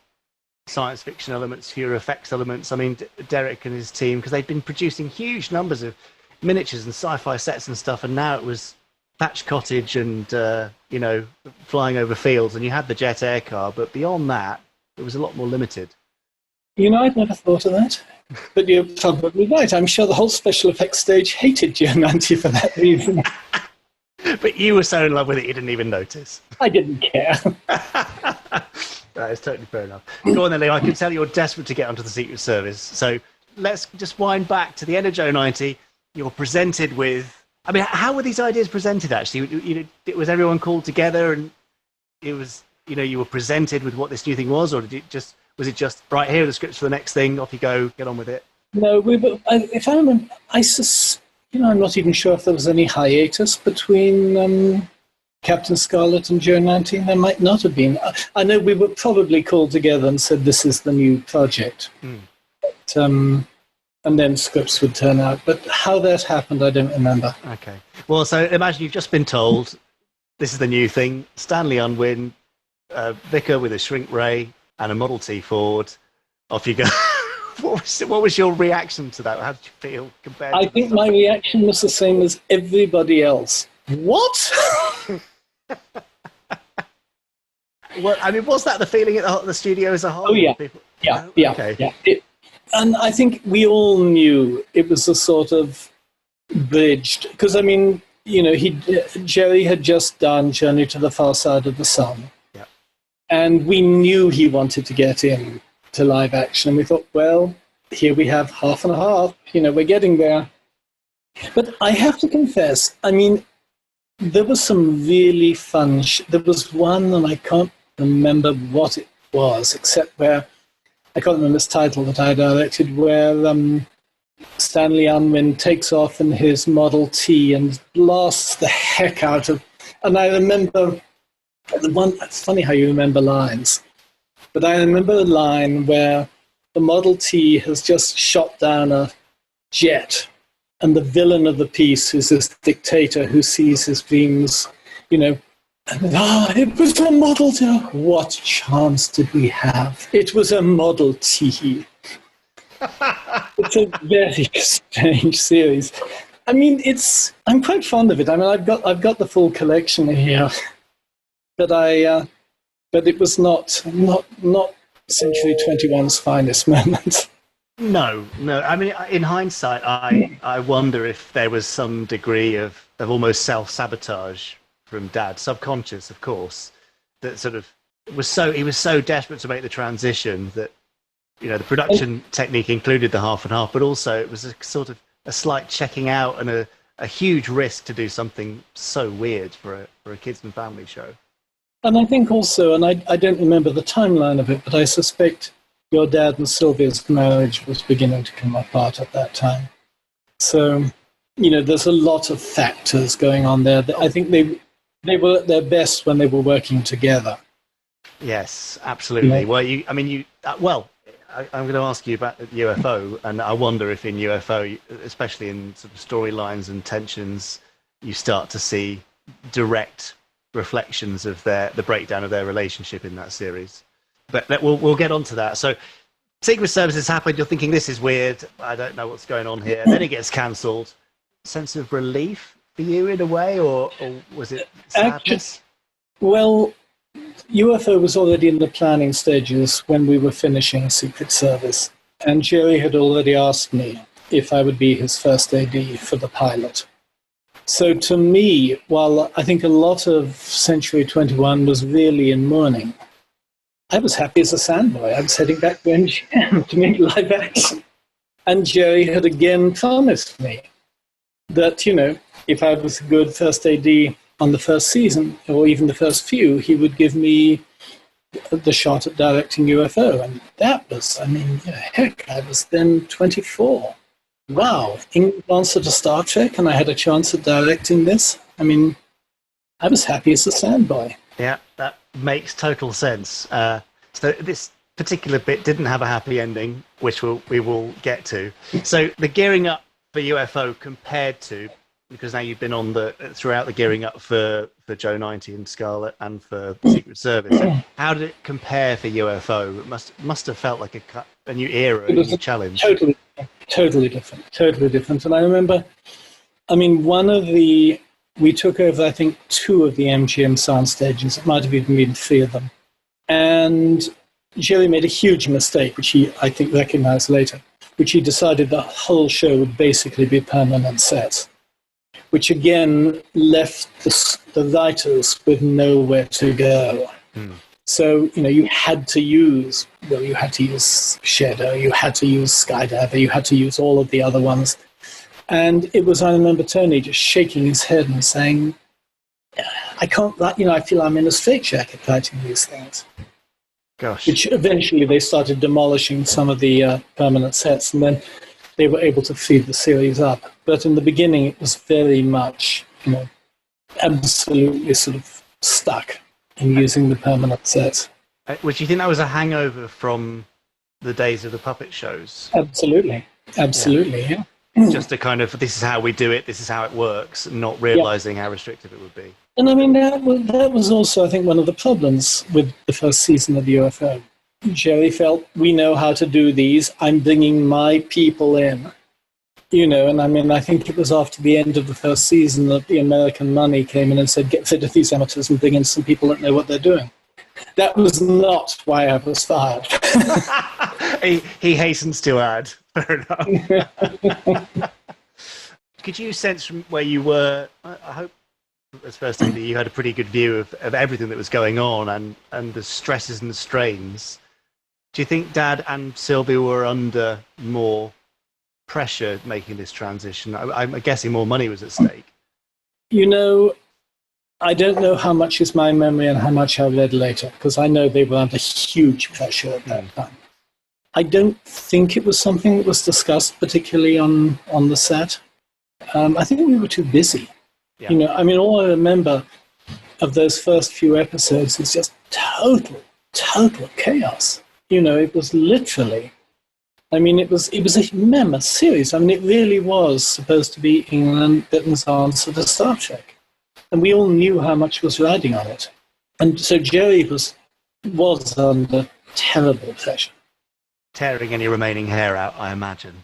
science fiction elements, fewer effects elements. I mean, Derek and his team, because they'd been producing huge numbers of miniatures and sci-fi sets and stuff, and now it was thatched cottage and, flying over fields, and you had the jet air car, but beyond that, it was a lot more limited. I'd never thought of that. But you're probably right. I'm sure the whole special effects stage hated Giannanti for that reason. But you were so in love with it, you didn't even notice. I didn't care. That is totally fair enough. Go on then, Leo. I can tell you're desperate to get onto the Secret Service. So let's just wind back to the end of Joe 90. You're presented with... I mean, how were these ideas presented, actually? Was everyone called together and it was, you were presented with what this new thing was, or was it just, right, here are the scripts for the next thing, off you go, get on with it? No, if I remember, I'm not even sure if there was any hiatus between Captain Scarlet and Joe 19. There might not have been. I know we were probably called together and said, this is the new project. But, and then scripts would turn out. But how that happened, I don't remember. Okay. Well, so imagine you've just been told, this is the new thing, Stanley Unwin, Vicar with a shrink ray, and a Model T Ford, off you go. What was your reaction to that? How did you feel compared? I think my reaction was the same as everybody else. What? Well, I mean, was that the feeling at the studio as a whole? Oh yeah, yeah. Okay. Yeah. And I think we all knew it was a sort of bridged, because I mean, Gerry had just done Journey to the Far Side of the Sun. And we knew he wanted to get in to live action. And we thought, well, here we have half and a half. We're getting there. But I have to confess, I mean, there was some really fun... there was one, and I can't remember what it was, except where... I can't remember his title that I directed, where Stanley Unwin takes off in his Model T and blasts the heck out of... And I remember... It's funny how you remember lines, but I remember a line where the Model T has just shot down a jet, and the villain of the piece is this dictator who sees his dreams, and it was a Model T. What chance did we have? It was a Model T. It's a very strange series. I mean, I'm quite fond of it. I mean, I've got the full collection here. But but it was not Century 21's finest moment. No. I mean, in hindsight, I wonder if there was some degree of almost self-sabotage from Dad, subconscious, of course, that sort of he was so desperate to make the transition that the production technique included the half and half, but also it was a sort of a slight checking out and a huge risk to do something so weird for a kids and family show. And I think also, and I don't remember the timeline of it, but I suspect your dad and Sylvia's marriage was beginning to come apart at that time. So, there's a lot of factors going on there. I think they were at their best when they were working together. Yes, absolutely. Well, I'm going to ask you about UFO, and I wonder if in UFO, especially in sort of storylines and tensions, you start to see direct reflections of the breakdown of their relationship in that series. But we'll get on to that. So Secret Service has happened. You're thinking, this is weird. I don't know what's going on here. Then it gets cancelled. Sense of relief for you in a way, or was it sadness? Well, UFO was already in the planning stages when we were finishing Secret Service. And Gerry had already asked me if I would be his first AD for the pilot. So to me, while I think a lot of Century 21 was really in mourning, I was happy as a sandboy. I was heading back to MGM to make live action. And Gerry had again promised me that, if I was a good first AD on the first season, or even the first few, he would give me the shot at directing UFO. And that was, I was then 24. Wow, in answer to Star Trek, and I had a chance at directing this. I was happy as a sandboy. Yeah, that makes total sense. So this particular bit didn't have a happy ending, which we will get to. So the gearing up for UFO compared to because now you've been on throughout the gearing up for Joe 90 and Scarlet and for Secret Service. How did it compare for UFO? It must have felt like a new era, a new challenge. Totally different. And I remember, we took over, I think, 2 of the MGM sound stages. It might have even been 3 of them. And Gerry made a huge mistake, which he, I think, recognized later, which he decided the whole show would basically be permanent sets, which again left the writers with nowhere to go. So, you had to use Shadow, you had to use Skydiver, you had to use all of the other ones. And it was, I remember Tony just shaking his head and saying, I can't, I feel I'm in a straitjacket writing these things. Gosh. Which eventually they started demolishing some of the permanent sets, and then they were able to feed the series up. But in the beginning, it was very much, absolutely sort of stuck in using the permanent sets. Which you think that was a hangover from the days of the puppet shows? Absolutely, yeah. Just a kind of, this is how we do it, this is how it works, not realising how restrictive it would be. And that was also, I think, one of the problems with the first season of UFO. Gerry felt, we know how to do these, I'm bringing my people in. And I think it was after the end of the first season that the American money came in and said, get rid of these amateurs and bring in some people that know what they're doing. That was not why I was fired. he hastens to add. Fair enough. Could you sense from where you were, I hope as first thing that you had a pretty good view of everything that was going on and the stresses and the strains. Do you think Dad and Sylvia were under more pressure making this transition? I'm guessing more money was at stake. I don't know how much is my memory and how much I read later, because I know they were under huge pressure at that time. I don't think it was something that was discussed particularly on the set. I think we were too busy. Yeah. All I remember of those first few episodes is just total chaos. It was literally, it was a mammoth series. It really was supposed to be England, Britain's answer to Star Trek. And we all knew how much was riding on it. And so Gerry was under terrible pressure. Tearing any remaining hair out, I imagine.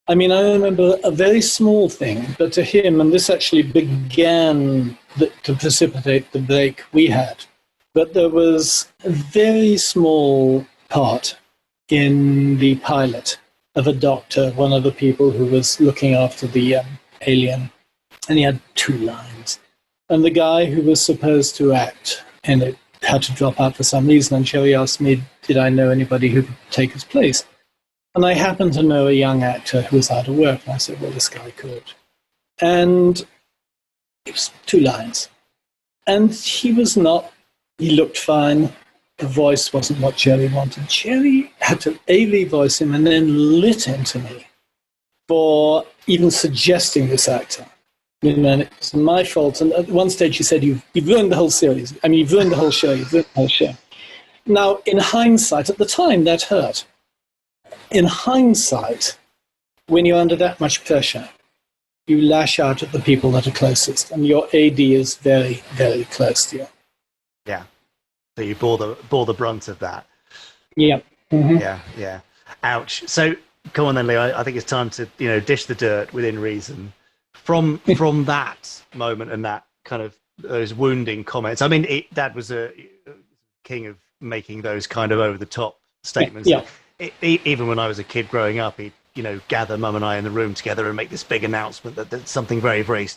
I remember a very small thing, but to him, and this actually began to precipitate the break we had, but there was a very small part in the pilot of a doctor, one of the people who was looking after the alien, and he had 2 lines. And the guy who was supposed to act in it had to drop out for some reason, and Gerry asked me, did I know anybody who could take his place? And I happened to know a young actor who was out of work, and I said, well, this guy could. And it was 2 lines. And he looked fine. The voice wasn't what Gerry wanted. Gerry had to voice him and then lit into me for even suggesting this actor. And it was my fault. And at one stage he said, you've ruined the whole series. You've ruined the whole show. Now, in hindsight, at the time, that hurt. In hindsight, when you're under that much pressure, you lash out at the people that are closest, and your AD is very, very close to you. Yeah. So you bore the brunt of that. Yeah. Mm-hmm. Yeah. Ouch. So come on then, Leo. I think it's time to dish the dirt within reason. From that moment and that kind of those wounding comments. Dad was a king of making those kind of over the top statements. Yeah. Even when I was a kid growing up, he'd gather Mum and I in the room together and make this big announcement that there's something very, very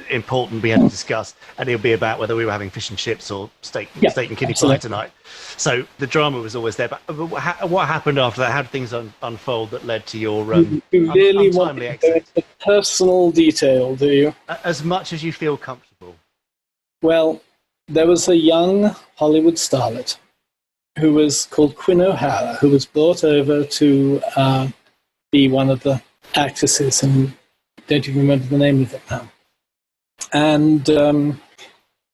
important we had to discuss, and it'll be about whether we were having fish and chips or steak and kidney pie tonight. So the drama was always there. But what happened after that? How did things unfold that led to your you really untimely want to go into personal detail, do you? As much as you feel comfortable. Well, there was a young Hollywood starlet who was called Quinn O'Hara, who was brought over to be one of the actresses, and don't even remember the name of it now. And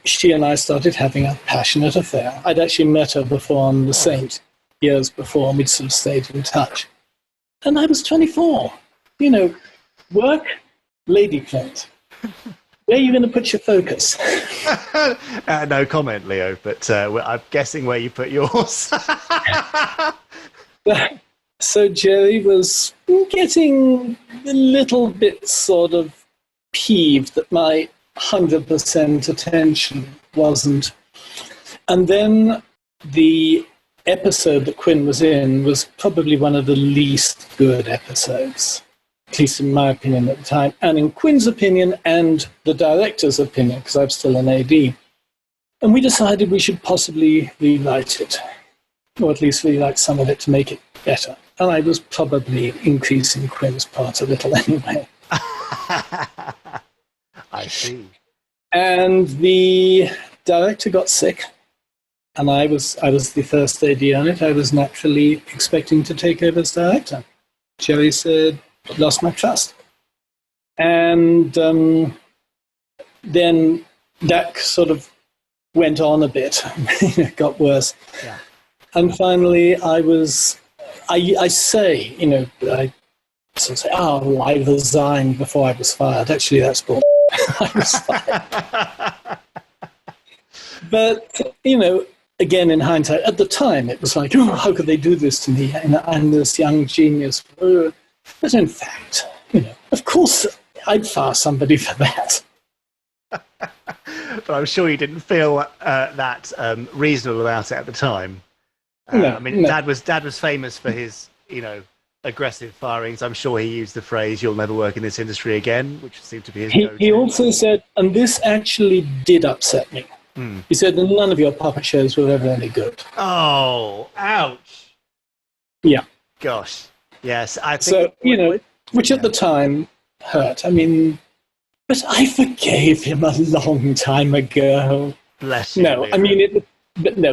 she and I started having a passionate affair. I'd actually met her before on the Saint years before, and we'd sort of stayed in touch. And I was 24. Work, lady friend. Where are you going to put your focus? No comment, Leo, but I'm guessing where you put yours. So Gerry was getting a little bit sort of peeved that my 100% attention wasn't. And then the episode that Quinn was in was probably one of the least good episodes, at least in my opinion at the time, and in Quinn's opinion and the director's opinion, because I'm still an AD. And we decided we should possibly rewrite it, or at least rewrite some of it to make it better. And I was probably increasing Quinn's part a little anyway. I see. And the director got sick, and I was the first AD on it. I was naturally expecting to take over as director. Gerry said, lost my trust. And then that sort of went on a bit. It got worse. Yeah. And finally, I say, I sort of say, I resigned before I was fired. Actually, that's bull. I was fired. But, again, in hindsight, at the time, it was like, how could they do this to me? And I'm this young genius. But in fact, of course, I'd fire somebody for that. But I'm sure you didn't feel that reasonable about it at the time. No. Dad was famous for his, aggressive firings. I'm sure he used the phrase, "You'll never work in this industry again," which seemed to be his go-to. He also said, and this actually did upset me. He said, none of your puppet shows were ever any good. Oh, ouch. Yeah. Gosh. Yes, I think... So, which at the time hurt. But I forgave him a long time ago. Bless you. No,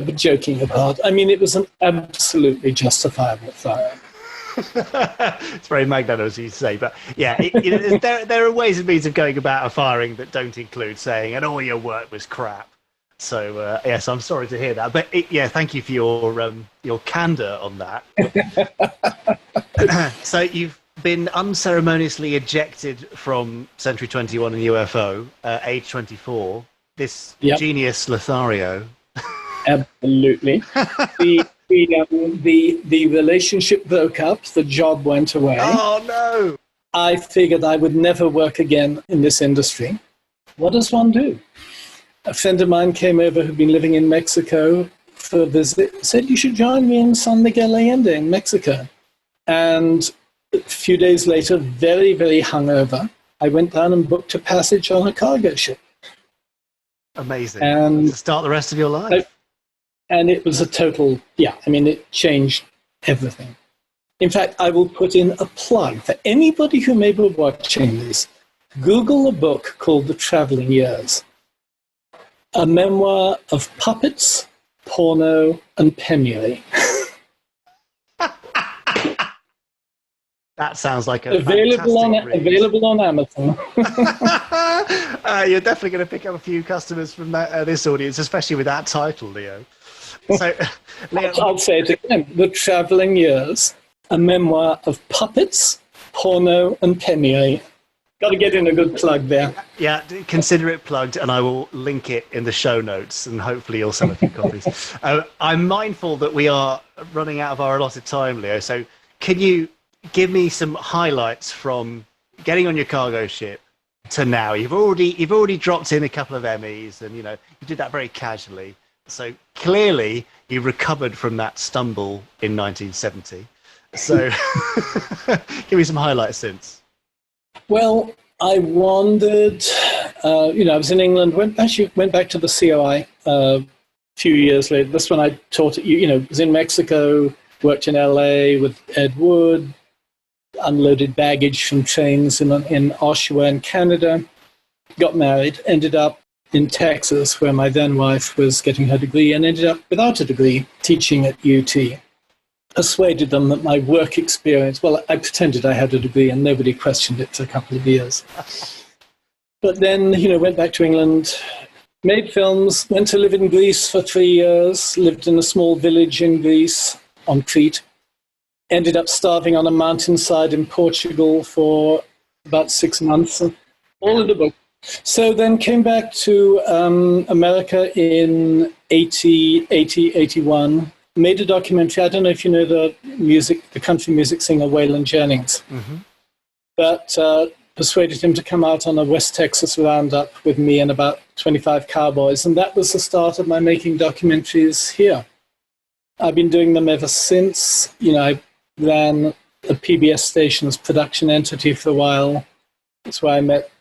but joking apart, it was an absolutely justifiable fire. It's very magnanimous, you say, but yeah, there are ways and means of going about a firing that don't include saying, and all your work was crap. So yes, I'm sorry to hear that, but thank you for your candor on that. So you've been unceremoniously ejected from Century 21 and UFO, age 24. This genius Lothario. Absolutely. The relationship broke up. The job went away. Oh no! I figured I would never work again in this industry. What does one do? A friend of mine came over who'd been living in Mexico for a visit, said, you should join me in San Miguel Allende in Mexico. And a few days later, very, very hungover, I went down and booked a passage on a cargo ship. Amazing. And to start the rest of your life. And it was a total, it changed everything. In fact, I will put in a plug for anybody who may be watching this. Google a book called The Traveling Years. A memoir of puppets, porno, and penury. That sounds like a available on Amazon. You're definitely going to pick up a few customers from this audience, especially with that title, Leo. So, Leo, I'll say it again. The Traveling Years, a memoir of puppets, porno, and penury. Got to get in a good plug there. Yeah, consider it plugged, and I will link it in the show notes, and hopefully you'll sell a few copies. I'm mindful that we are running out of our allotted time, Leo, so can you give me some highlights from getting on your cargo ship to now? You've already dropped in a couple of Emmys, and you did that very casually. So clearly you recovered from that stumble in 1970. So give me some highlights since. Well, I wandered, I was in England, went back to the COI a few years later. That's when I taught at, was in Mexico, worked in LA with Ed Wood, unloaded baggage from trains in Oshawa in Canada, got married, ended up in Texas where my then wife was getting her degree, and ended up without a degree teaching at UT. Persuaded them that my work experience, I pretended I had a degree and nobody questioned it for a couple of years. But then, went back to England, made films, went to live in Greece for 3 years, lived in a small village in Greece on Crete, ended up starving on a mountainside in Portugal for about 6 months. All in the book. So then came back to America in 81, made a documentary. I don't know if you know the country music singer Waylon Jennings, but persuaded him to come out on a West Texas roundup with me and about 25 cowboys. And that was the start of my making documentaries here. I've been doing them ever since. I ran a PBS station's production entity for a while. That's where I met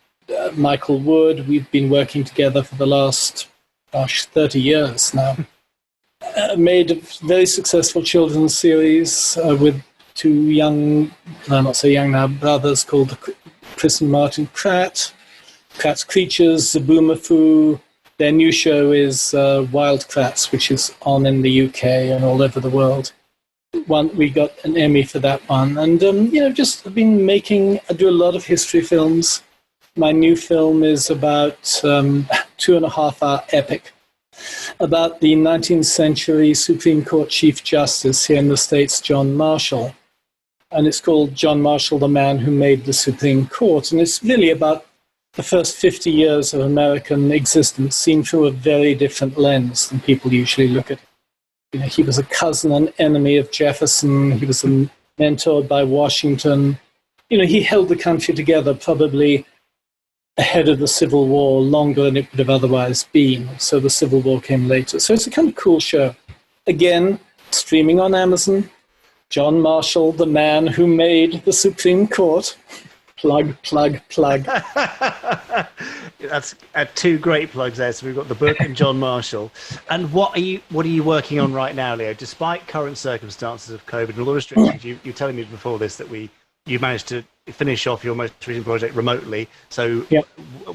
Michael Wood. We've been working together for the last, 30 years now. Made a very successful children's series with two young, not so young now, brothers called Chris and Martin Pratt's Creatures, Zaboomafoo. Their new show is Wild Kratts, which is on in the UK and all over the world. We got an Emmy for that one. And, just been I do a lot of history films. My new film is about 2.5-hour epic about the 19th century Supreme Court Chief Justice here in the States, John Marshall. And it's called John Marshall, the Man Who Made the Supreme Court. And it's really about the first 50 years of American existence seen through a very different lens than people usually look at it. He was a cousin and enemy of Jefferson. He was mentored by Washington. He held the country together probably ahead of the Civil War, longer than it would have otherwise been. So the Civil War came later. So it's a kind of cool show. Again, streaming on Amazon. John Marshall, the Man Who Made the Supreme Court. Plug, plug, plug. That's two great plugs there. So we've got the book and John Marshall. And what are you working on right now, Leo? Despite current circumstances of COVID and all the restrictions, you were telling me before this that you managed to finish off your most recent project remotely. So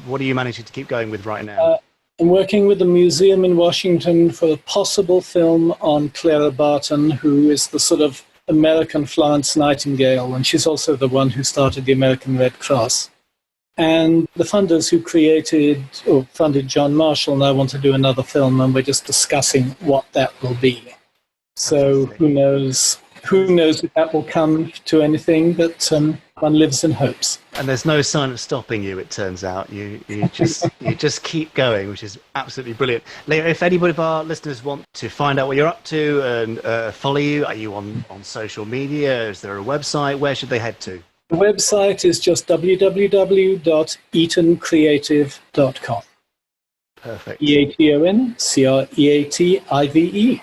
what are you managing to keep going with right now? I'm working with the museum in Washington for a possible film on Clara Barton, who is the sort of American Florence Nightingale, and she's also the one who started the American Red Cross. And the funders who funded John Marshall now want to do another film, and we're just discussing what that will be. So who knows if that will come to anything, but one lives in hopes. And there's no sign of stopping you, it turns out. You just keep going, which is absolutely brilliant. Leo, if anybody of our listeners want to find out what you're up to and follow you, are you on social media? Is there a website? Where should they head to? The website is just www.eatoncreative.com. Perfect. EATONCREATIVE.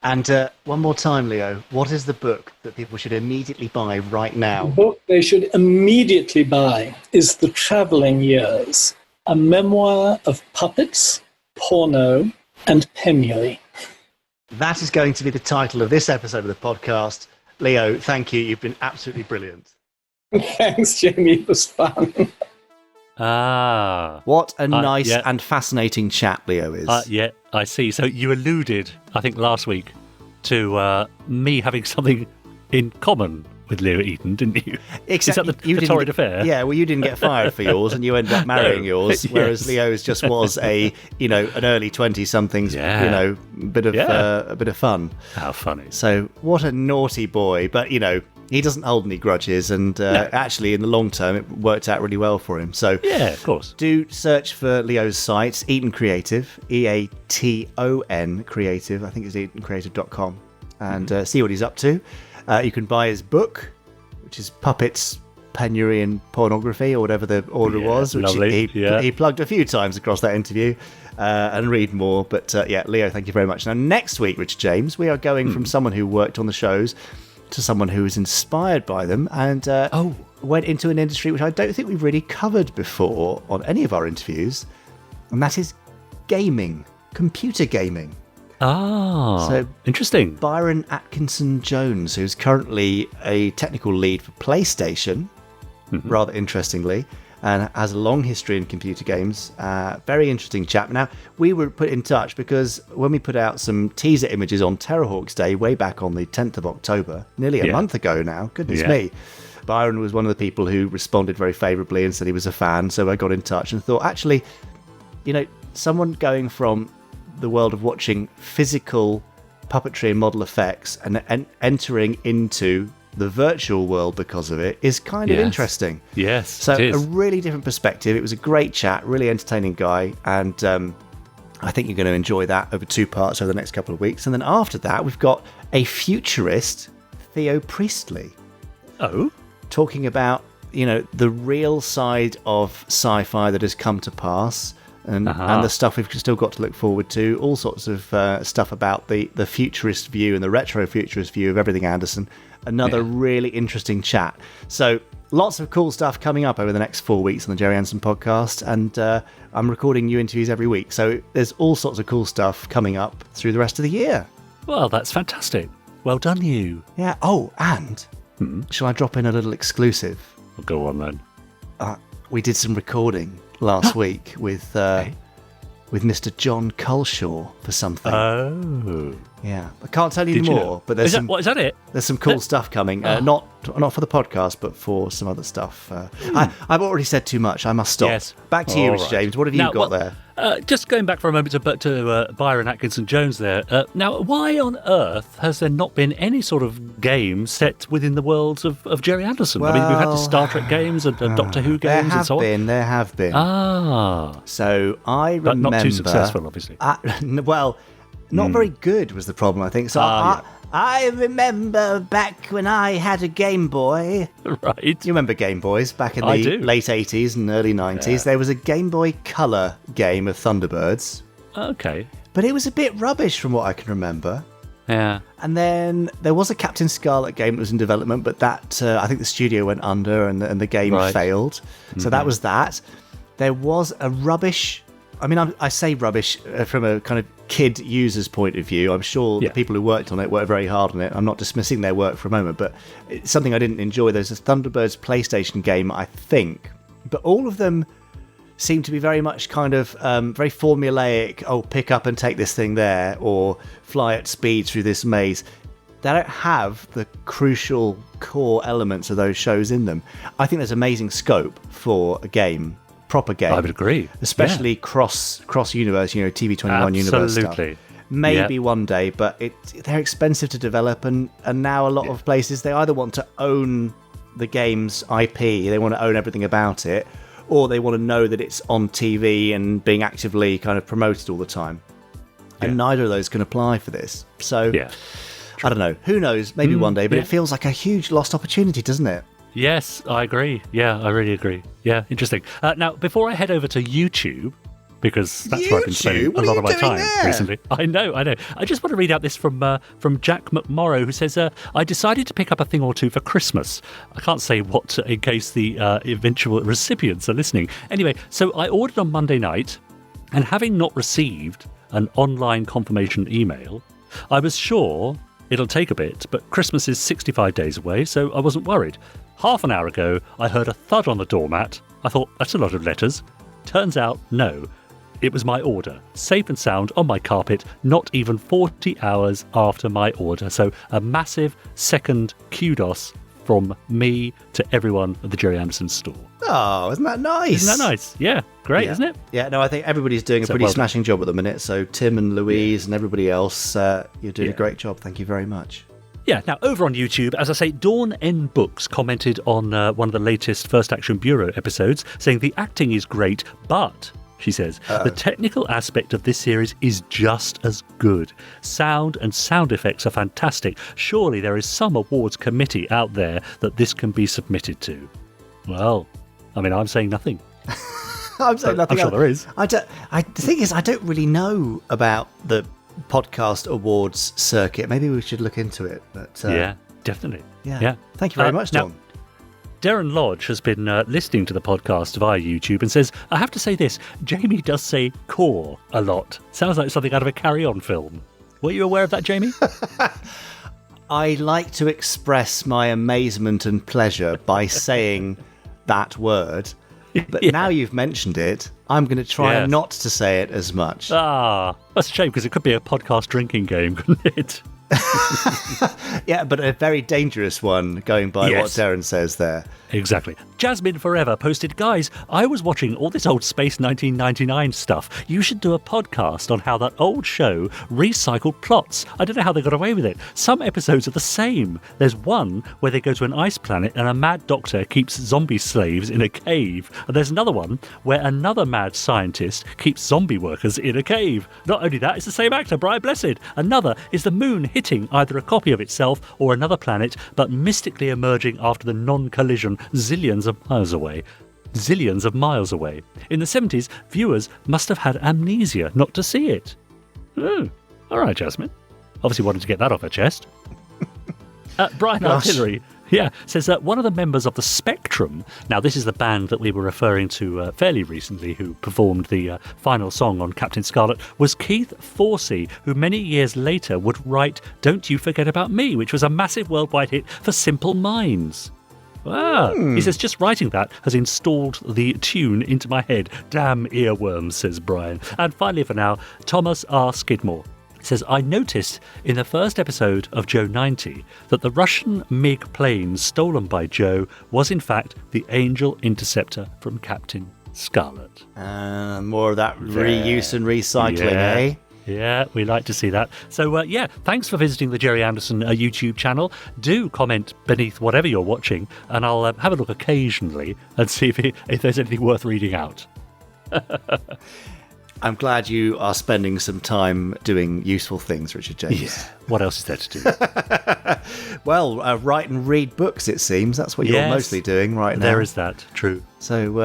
And one more time, Leo, what is the book that people should immediately buy right now? The book they should immediately buy is The Travelling Years, a memoir of puppets, porno, and penury. That is going to be the title of this episode of the podcast. Leo, thank you. You've been absolutely brilliant. Thanks, Jamie. It was fun. What a nice and fascinating chap Leo is. Yeah, I see. So you alluded, I think last week, to me having something in common with Leo Eaton, didn't you? Exactly. Is that the torrid affair? Yeah, well, you didn't get fired for yours, and you ended up marrying yours, whereas Leo's just was an early 20-something's, a bit of fun. How funny. So what a naughty boy, but he doesn't hold any grudges, and actually, in the long term, it worked out really well for him. So, yeah, of course. Do search for Leo's site, Eaton Creative, EATON Creative. I think it's eatoncreative.com, and see what he's up to. You can buy his book, which is Puppets, Penury, and Pornography, or whatever the order was, which he plugged a few times across that interview, and read more. But Leo, thank you very much. Now, next week, Richard James, we are going from someone who worked on the shows to someone who was inspired by them and went into an industry which I don't think we've really covered before on any of our interviews, and that is gaming, computer gaming. So interesting. Byron Atkinson Jones, who's currently a technical lead for PlayStation, rather interestingly, and has a long history in computer games. Very interesting chap. Now, we were put in touch because when we put out some teaser images on Terrorhawks Day way back on the 10th of October, nearly a month ago now, goodness me, Byron was one of the people who responded very favourably and said he was a fan, so I got in touch and thought, actually, someone going from the world of watching physical puppetry and model effects and entering into the virtual world because of it is kind of interesting. Yes, so it is. A really different perspective. It was a great chat, really entertaining guy, and I think you're going to enjoy that over 2 parts over the next couple of weeks. And then after that, we've got a futurist, Theo Priestley. Oh? Talking about, the real side of sci-fi that has come to pass and the stuff we've still got to look forward to, all sorts of stuff about the futurist view and the retro-futurist view of everything Anderson. Another really interesting chat. So lots of cool stuff coming up over the next 4 weeks on the Gerry Anderson podcast, and I'm recording new interviews every week. So there's all sorts of cool stuff coming up through the rest of the year. Well, that's fantastic. Well done, you. Yeah. Oh, and shall I drop in a little exclusive? Well, go on then. We did some recording last week with Mr. John Culshaw for something. Oh. Yeah. I can't tell you more, but there's is that it? There's some cool stuff coming. Not for the podcast, but for some other stuff. I've already said too much. I must stop. Yes. Back to you, Rich James. What have you got there? Just going back for a moment to Byron Atkinson Jones there. Now, why on earth has there not been any sort of game set within the worlds of Gerry Anderson? Well, I mean, we've had the Star Trek games and Doctor Who games and so on. There have been. So I remember... But not too successful, obviously. Not very good was the problem, I think. So I remember back when I had a Game Boy. Right. You remember Game Boys back in the late 80s and early 90s? Yeah. There was a Game Boy Color game of Thunderbirds. Okay. But it was a bit rubbish from what I can remember. Yeah. And then there was a Captain Scarlet game that was in development, but that I think the studio went under and the game failed. So that was that. There was a rubbish... I mean, I say rubbish from a kind of kid user's point of view. I'm sure the people who worked on it worked very hard on it. I'm not dismissing their work for a moment, but it's something I didn't enjoy. There's this Thunderbirds PlayStation game, I think, but all of them seem to be very much kind of very formulaic. Oh, pick up and take this thing there, or fly at speed through this maze. They don't have the crucial core elements of those shows in them. I think there's amazing scope for a game. Proper game. I would agree. Especially cross universe, TV21 universe stuff. Maybe one day, but they're expensive to develop, and now a lot of places, they either want to own the game's IP, they want to own everything about it, or they want to know that it's on TV and being actively kind of promoted all the time. And neither of those can apply for this. So, I don't know. Who knows? Maybe one day, but it feels like a huge lost opportunity, doesn't it? Yes, I agree. Yeah, I really agree. Yeah, interesting. Now, before I head over to YouTube, because that's where I've been spending a lot of my time recently. I know. I just want to read out this from Jack McMorrow, who says, I decided to pick up a thing or two for Christmas. I can't say what in case the eventual recipients are listening. Anyway, so I ordered on Monday night, and having not received an online confirmation email, I was sure it'll take a bit, but Christmas is 65 days away, so I wasn't worried. Half an hour ago, I heard a thud on the doormat. I thought, that's a lot of letters. Turns out, no. It was my order, safe and sound on my carpet, not even 40 hours after my order. So a massive second kudos from me to everyone at the Gerry Anderson store. Oh, isn't that nice? Isn't that nice? Yeah, great, isn't it? Yeah, no, I think everybody's doing a pretty smashing job at the minute. So Tim and Louise and everybody else, you're doing a great job. Thank you very much. Yeah, now over on YouTube, as I say, Dawn N. Books commented on one of the latest First Action Bureau episodes, saying the acting is great, but, she says, the technical aspect of this series is just as good. Sound and sound effects are fantastic. Surely there is some awards committee out there that this can be submitted to. Well, I mean, I'm saying nothing. I'm saying nothing. I'm sure there is. The thing is, I don't really know about the podcast awards circuit. Maybe we should look into it. But yeah, definitely. Yeah. Thank you very much, Tom. Darren Lodge has been listening to the podcast via YouTube and says, I have to say this, Jamie does say core a lot. Sounds like something out of a Carry On film. Were you aware of that, Jamie? I like to express my amazement and pleasure by saying that word. But now you've mentioned it, I'm going to try not to say it as much. That's a shame, because it could be a podcast drinking game, couldn't it? Yeah, but a very dangerous one, going by what Darren says there. Exactly. Jasmine Forever posted, guys, I was watching all this old Space 1999 stuff. You should do a podcast on how that old show recycled plots. I don't know how they got away with it. Some episodes are the same. There's one where they go to an ice planet and a mad doctor keeps zombie slaves in a cave. And there's another one where another mad scientist keeps zombie workers in a cave. Not only that, it's the same actor, Brian Blessed. Another is the moon hitting either a copy of itself or another planet, but mystically emerging after the non-collision zillions of miles away. Zillions of miles away. In the 70s, viewers must have had amnesia not to see it. Oh, all right, Jasmine. Obviously wanted to get that off her chest. Brian Artillery says that one of the members of the Spectrum, now this is the band that we were referring to fairly recently who performed the final song on Captain Scarlet, was Keith Forsey, who many years later would write Don't You Forget About Me, which was a massive worldwide hit for Simple Minds. He says, just writing that has installed the tune into my head. Damn earworms, says Brian. And finally for now, Thomas R. Skidmore says, I noticed in the first episode of Joe 90 that the Russian MiG plane stolen by Joe was in fact the Angel Interceptor from Captain Scarlet. More of that reuse and recycling, eh? Yeah, we like to see that. So, thanks for visiting the Gerry Anderson YouTube channel. Do comment beneath whatever you're watching, and I'll have a look occasionally and see if there's anything worth reading out. I'm glad you are spending some time doing useful things, Richard James. Yeah. What else is there to do? Well, write and read books, it seems. That's what you're mostly doing right now. There is that. True. So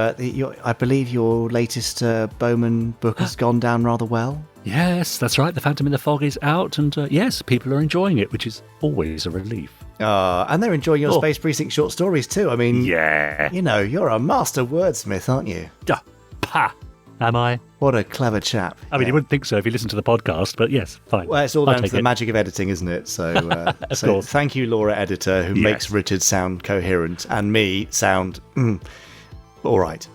I believe your latest Bowman book has gone down rather well. Yes, that's right. The Phantom in the Fog is out, and yes, people are enjoying it, which is always a relief. And they're enjoying your Space Precinct short stories too. I mean, you know, you're a master wordsmith, aren't you? Am I? What a clever chap. I mean, you wouldn't think so if you listened to the podcast, but yes, fine. Well, it's all down to the magic of editing, isn't it? So, so thank you, Laura Editor, who makes Richard sound coherent and me sound all right.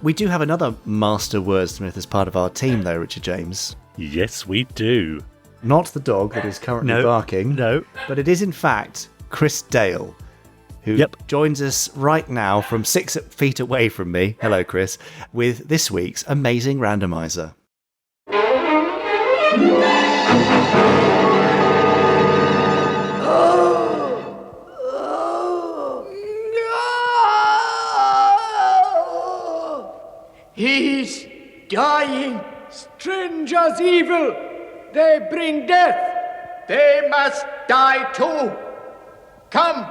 We do have another master wordsmith as part of our team, though, Richard James. Yes, we do. Not the dog that is currently barking. No. But it is, in fact, Chris Dale, who joins us right now from 6 feet away from me. Hello, Chris, with this week's amazing randomizer. He's dying. Strangers evil. They bring death. They must die too. Come.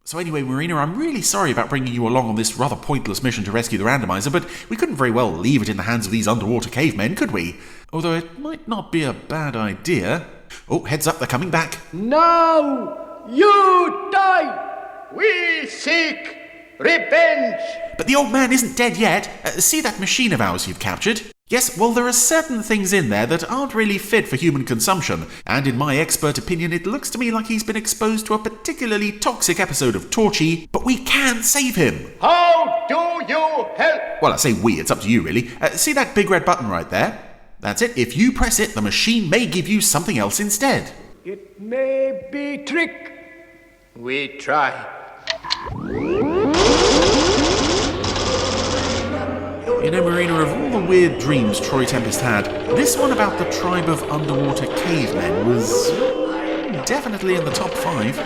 So anyway, Marina, I'm really sorry about bringing you along on this rather pointless mission to rescue the randomizer, but we couldn't very well leave it in the hands of these underwater cavemen, could we? Although it might not be a bad idea. Oh, heads up, they're coming back. Now you die. We seek revenge. But the old man isn't dead yet. See that machine of ours you've captured? Yes, well, there are certain things in there that aren't really fit for human consumption, and in my expert opinion, it looks to me like he's been exposed to a particularly toxic episode of Torchy, but we can save him. How do you help? Well, I say we, it's up to you, really. See that big red button right there? That's it. If you press it, the machine may give you something else instead. It may be trick. We try. You know, Marina, of all the weird dreams Troy Tempest had, this one about the tribe of underwater cavemen was definitely in the top 5.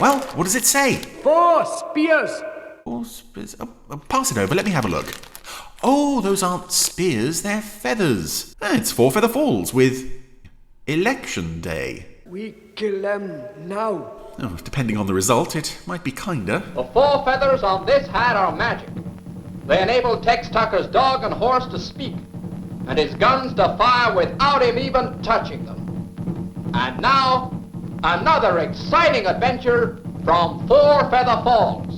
Well, what does it say? 4 spears. 4 spears? Pass it over, let me have a look. Oh, those aren't spears, they're feathers. It's 4 Feather Falls with Election Day. We kill them now. Oh, depending on the result, it might be kinder. The 4 feathers on this hat are magic. They enable Tex Tucker's dog and horse to speak, and his guns to fire without him even touching them. And now, another exciting adventure from 4 Feather Falls.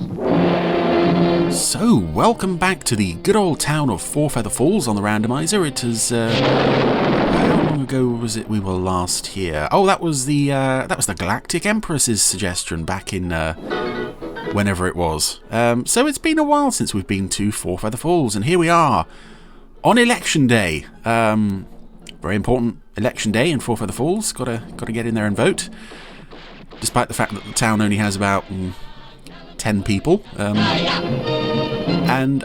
So, welcome back to the good old town of 4 Feather Falls on the Randomiser. It is, how long ago was it we were last here? Oh, that was the Galactic Empress's suggestion back in, whenever it was. So it's been a while since we've been to 4 Feather Falls, and here we are on Election Day. Very important election day in Four Feather Falls. Got to get in there and vote. Despite the fact that the town only has about 10 people. And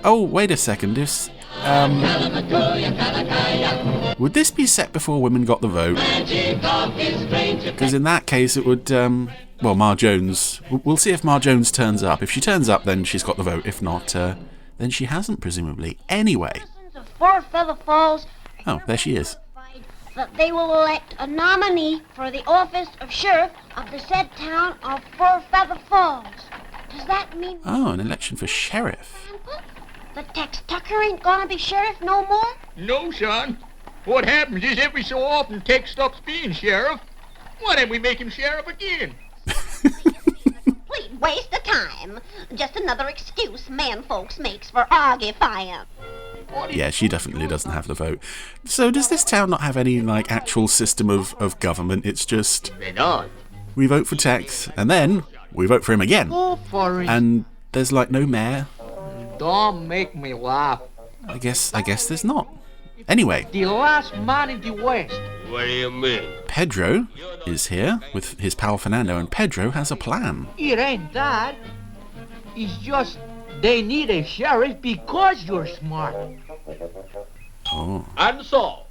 oh, wait a second. Would this be set before women got the vote? Because in that case, it would. Well, Ma Jones. We'll see if Ma Jones turns up. If she turns up, then she's got the vote. If not, then she hasn't, presumably. Anyway. Four Feather Falls. Oh, there she is. That they will elect a nominee for the office of sheriff of the said town of Four Feather Falls. Does that mean... Oh, an election for sheriff. That Tex Tucker ain't gonna be sheriff no more? No, son. What happens is every so often Tex stops being sheriff. Why don't we make him sheriff again? Complete waste of time. Just another excuse man folks makes for argufying. Yeah, she definitely doesn't have the vote. So does this town not have any, like, actual system of government? It's just... They don't. We vote for Tex, and then we vote for him again. Go for it. And there's, like, no mayor. Don't make me laugh. I guess there's not. Anyway. The last man in the West. What do you mean? Pedro is here with his pal Fernando, and Pedro has a plan. It ain't that. It's just they need a sheriff because you're smart. Oh. And so,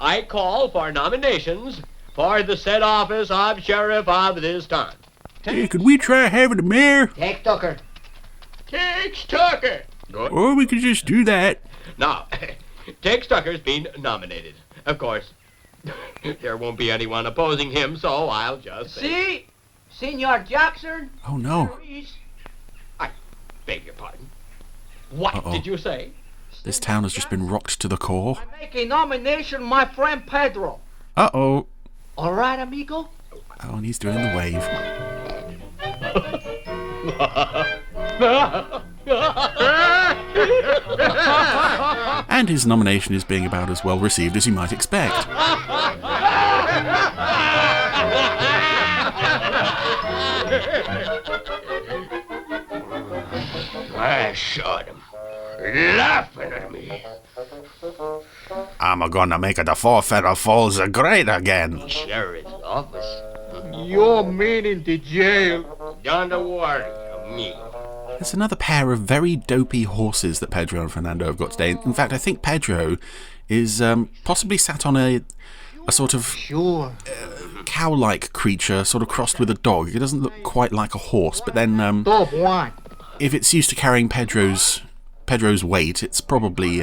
I call for nominations for the said office of sheriff of this town. Hey, could we try having a mayor? Tex Tucker. Tex Tucker. Good. Or we could just do that. Now, Tex Tucker's been nominated. Of course, there won't be anyone opposing him, so I'll just say... See? Senor Jackson? Oh, no. I beg your pardon. What did you say? This town has just been rocked to the core. I make a nomination, my friend Pedro. Uh-oh. All right, amigo? Oh, and he's doing the wave. And his nomination is being about as well received as you might expect. I shot him, laughing at me. I'm gonna make the Four Feather Falls great again. Sheriff's office. You mean in the jail? Don't worry, amigo. There's another pair of very dopey horses that Pedro and Fernando have got today. In fact, I think Pedro is possibly sat on a sort of cow-like creature, sort of crossed with a dog. It doesn't look quite like a horse, but then if it's used to carrying Pedro's weight, it's probably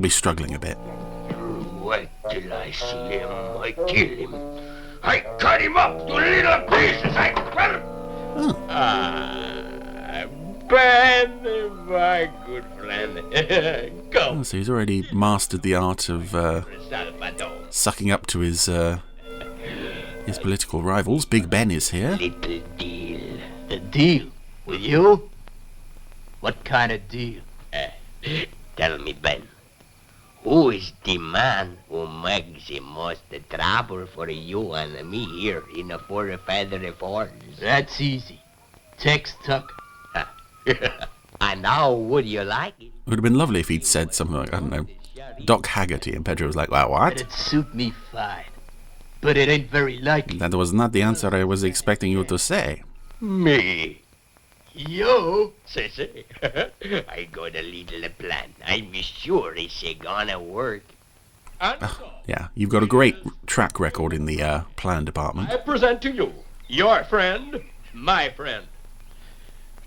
struggling a bit. Wait till I see him. I kill him. I cut him up to little pieces. Ben, my good friend. Go. Oh, so he's already mastered the art of sucking up to his political rivals. Big Ben is here. Little deal. The deal? With you? What kind of deal? Tell me, Ben. Who is the man who makes the most trouble for you and me here in the Four Feather Falls? That's easy. Tex Tucker. And how would you like it? It would have been lovely if he'd said something like, I don't know, Doc Haggerty, and Pedro was like, well, what? It'd suit me fine. But it ain't very likely. That was not the answer I was expecting you to say. Me? You? Say. I got a little plan. I'm sure it's gonna work. Yeah, you've got a great track record in the plan department. I present to you your friend, my friend,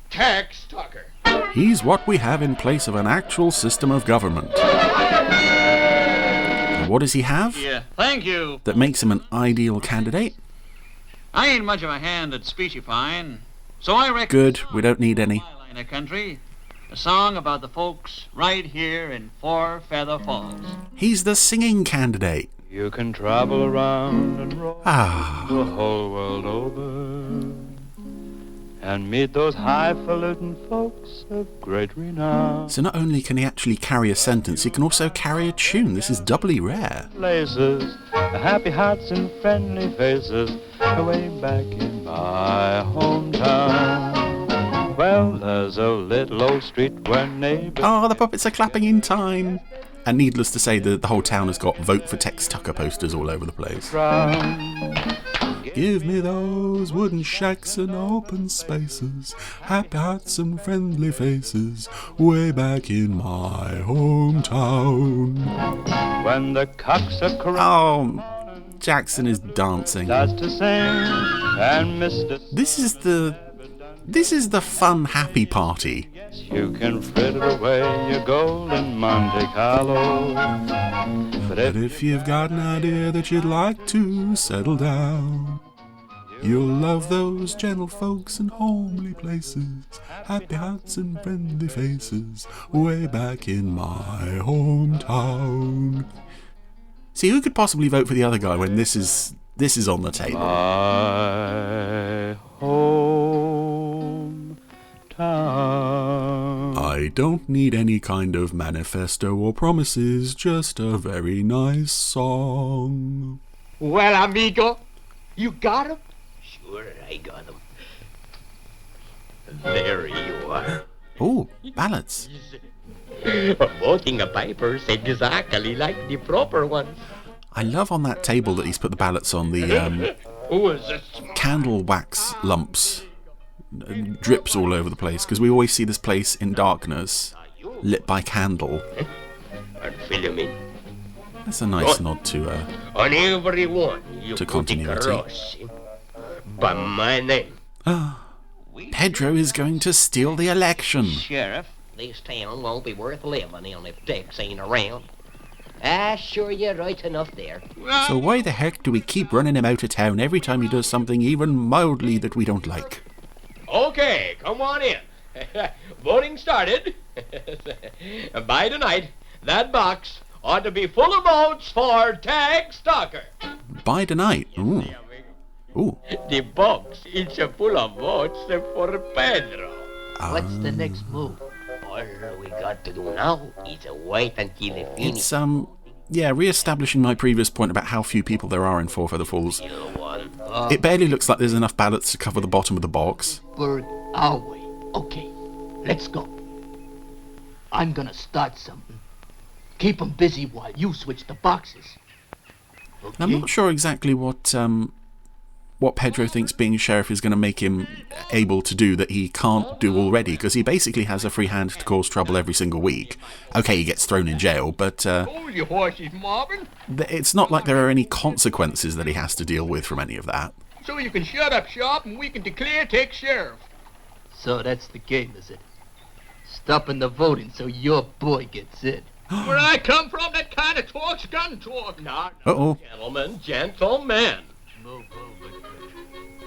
Tex Tucker. He's what we have in place of an actual system of government. And what does he have? Yeah, thank you. That makes him an ideal candidate? I ain't much of a hand at speechifying, so I reckon... Good, we don't need any. ...in a country, a song about the folks right here in Four Feather Falls. He's the singing candidate. You can travel around and roam the whole world over and meet those highfalutin folks of great renown. So not only can he actually carry a sentence, he can also carry a tune. This is doubly rare. Places, happy hearts and friendly faces, way back in my hometown. Well, there's a little old street where neighbors... Oh, the puppets are clapping in time. And needless to say, the whole town has got Vote for Tex Tucker posters all over the place. Give me those wooden shacks and open spaces, happy hearts and friendly faces, way back in my hometown. When the cocks are Oh, Jackson is dancing. to sing, and Mr. This is the fun, happy party. You can fritter away your golden Monte Carlo. But if you've got an idea that you'd like to settle down, you'll love those gentle folks and homely places, happy hearts and friendly faces, way back in my hometown. See, who could possibly vote for the other guy when this is on the table? My hometown. I don't need any kind of manifesto or promises, just a very nice song. Well, amigo, you got him? Sure, I got him. There you are. Oh, ballots. Voting papers exactly like the proper ones. I love on that table that he's put the ballots on the Who is this? candle wax lumps. Drips all over the place, because we always see this place in darkness, lit by candle. And fill him in. That's a nice nod to On every one, you to put continuity. a cross by my name. Pedro is going to steal the election. Sheriff, This town won't be worth living in if Tex ain't around. Sure, you're right enough there. So why the heck do we keep running him out of town every time he does something even mildly that we don't like? Okay, come on in. Voting started. By tonight, that box ought to be full of votes for Tex Tucker. By tonight. Ooh. Ooh. The box is full of votes for Pedro. What's the next move? All we got to do now is wait until they finish. It's re-establishing my previous point about how few people there are in Four Feather Falls. It barely looks like there's enough ballots to cover the bottom of the box. Bird our way. Okay, let's go. I'm gonna start something. Keep 'em busy while you switch the boxes. Okay. I'm not sure exactly what Pedro thinks being sheriff is going to make him able to do that he can't do already, because he basically has a free hand to cause trouble every single week. Okay, he gets thrown in jail, but Hold your horses, Marvin. It's not like there are any consequences that he has to deal with from any of that. So you can shut up shop and we can declare Tex sheriff. So that's the game, is it? Stopping the voting so your boy gets in. Where I come from, that kind of talk's gun talk. Now, Uh-oh. Gentlemen. Move over.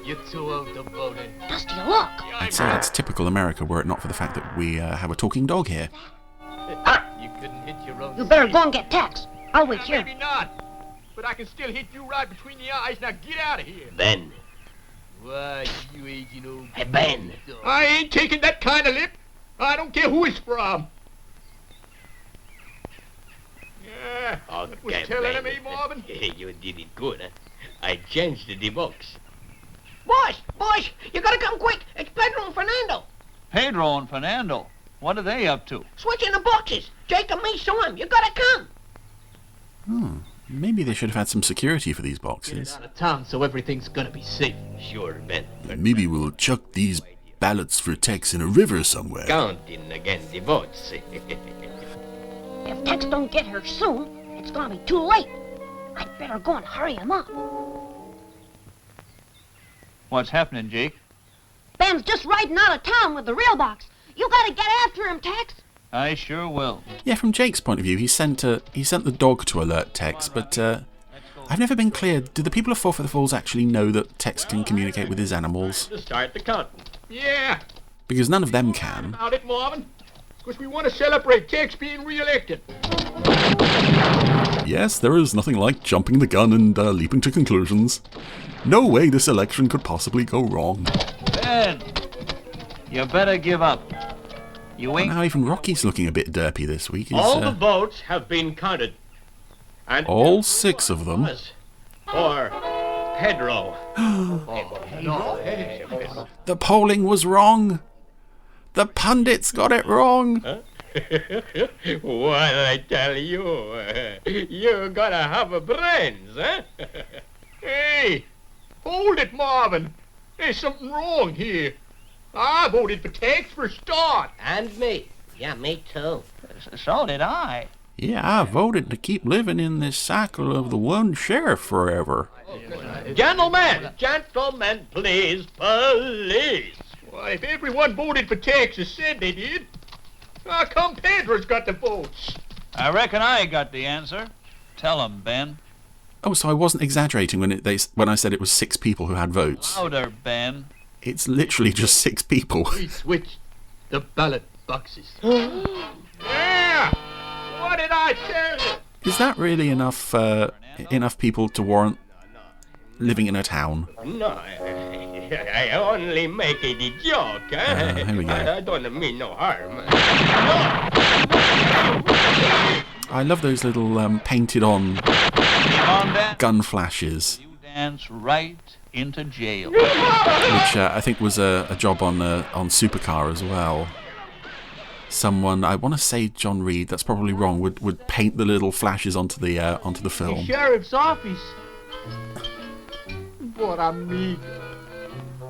You're too old to vote in. Dusty, look. I'd say that's typical America, were it not for the fact that we have a talking dog here. You couldn't hit your own. You better go and get Tex. I'll wait here. Maybe not. But I can still hit you right between the eyes. Now get out of here. Ben. Why, you aging old... Hey, Ben. I ain't taking that kind of lip. I don't care who it's from. Yeah, that was telling me, Marvin. You did it good, huh? I changed the box. Boys, you gotta come quick. It's Pedro and Fernando. Pedro and Fernando. What are they up to? Switching the boxes. Jake and me saw him. You gotta come. Maybe they should have had some security for these boxes. Out of town so everything's gonna be safe. Sure, Ben. Maybe we'll chuck these ballots for Tex in a river somewhere. Counting again the votes. If Tex don't get here soon, it's gonna be too late. I'd better go and hurry him up. What's happening, Jake? Ben's just riding out of town with the real box. You gotta get after him, Tex. I sure will. Yeah, from Jake's point of view, he sent the dog to alert Tex, but I've never been clear. Do the people of Four Feather Falls actually know that Tex can communicate with his animals? To start the counting. Yeah. Because none of them can. About it, Marvin. Because we want to celebrate Tex being re-elected. Yes, there is nothing like jumping the gun and leaping to conclusions. No way this election could possibly go wrong. Ben, you better give up. You ain't... Now even Rocky's looking a bit derpy this week. All the votes have been counted. And all 6 of them. For Pedro. The polling was wrong. The pundits got it wrong. What I tell you, you gotta have a brains, eh? Hey, hold it, Marvin. There's something wrong here. I voted for tax for a start. And me. Yeah, me too. So did I. Yeah, I voted to keep living in this cycle of the one sheriff forever. Gentlemen, please, police. Why, if everyone voted for tax as said they did, how come Pedro's got the votes? I reckon I got the answer. Tell 'em, Ben. Oh, so I wasn't exaggerating when I said it was 6 people who had votes. Louder, Ben. It's literally just 6 people. We switched the ballot boxes. Yeah! What did I tell you? Is that really enough people to warrant living in a town? No, I only make it a joke, eh? Here we go. I don't mean no harm. I love those little painted-on gun flashes. You dance right into jail. Which I think was a job on Supercar as well. Someone, I want to say John Reed, that's probably wrong, would paint the little flashes onto the film. The sheriff's office. But amigo,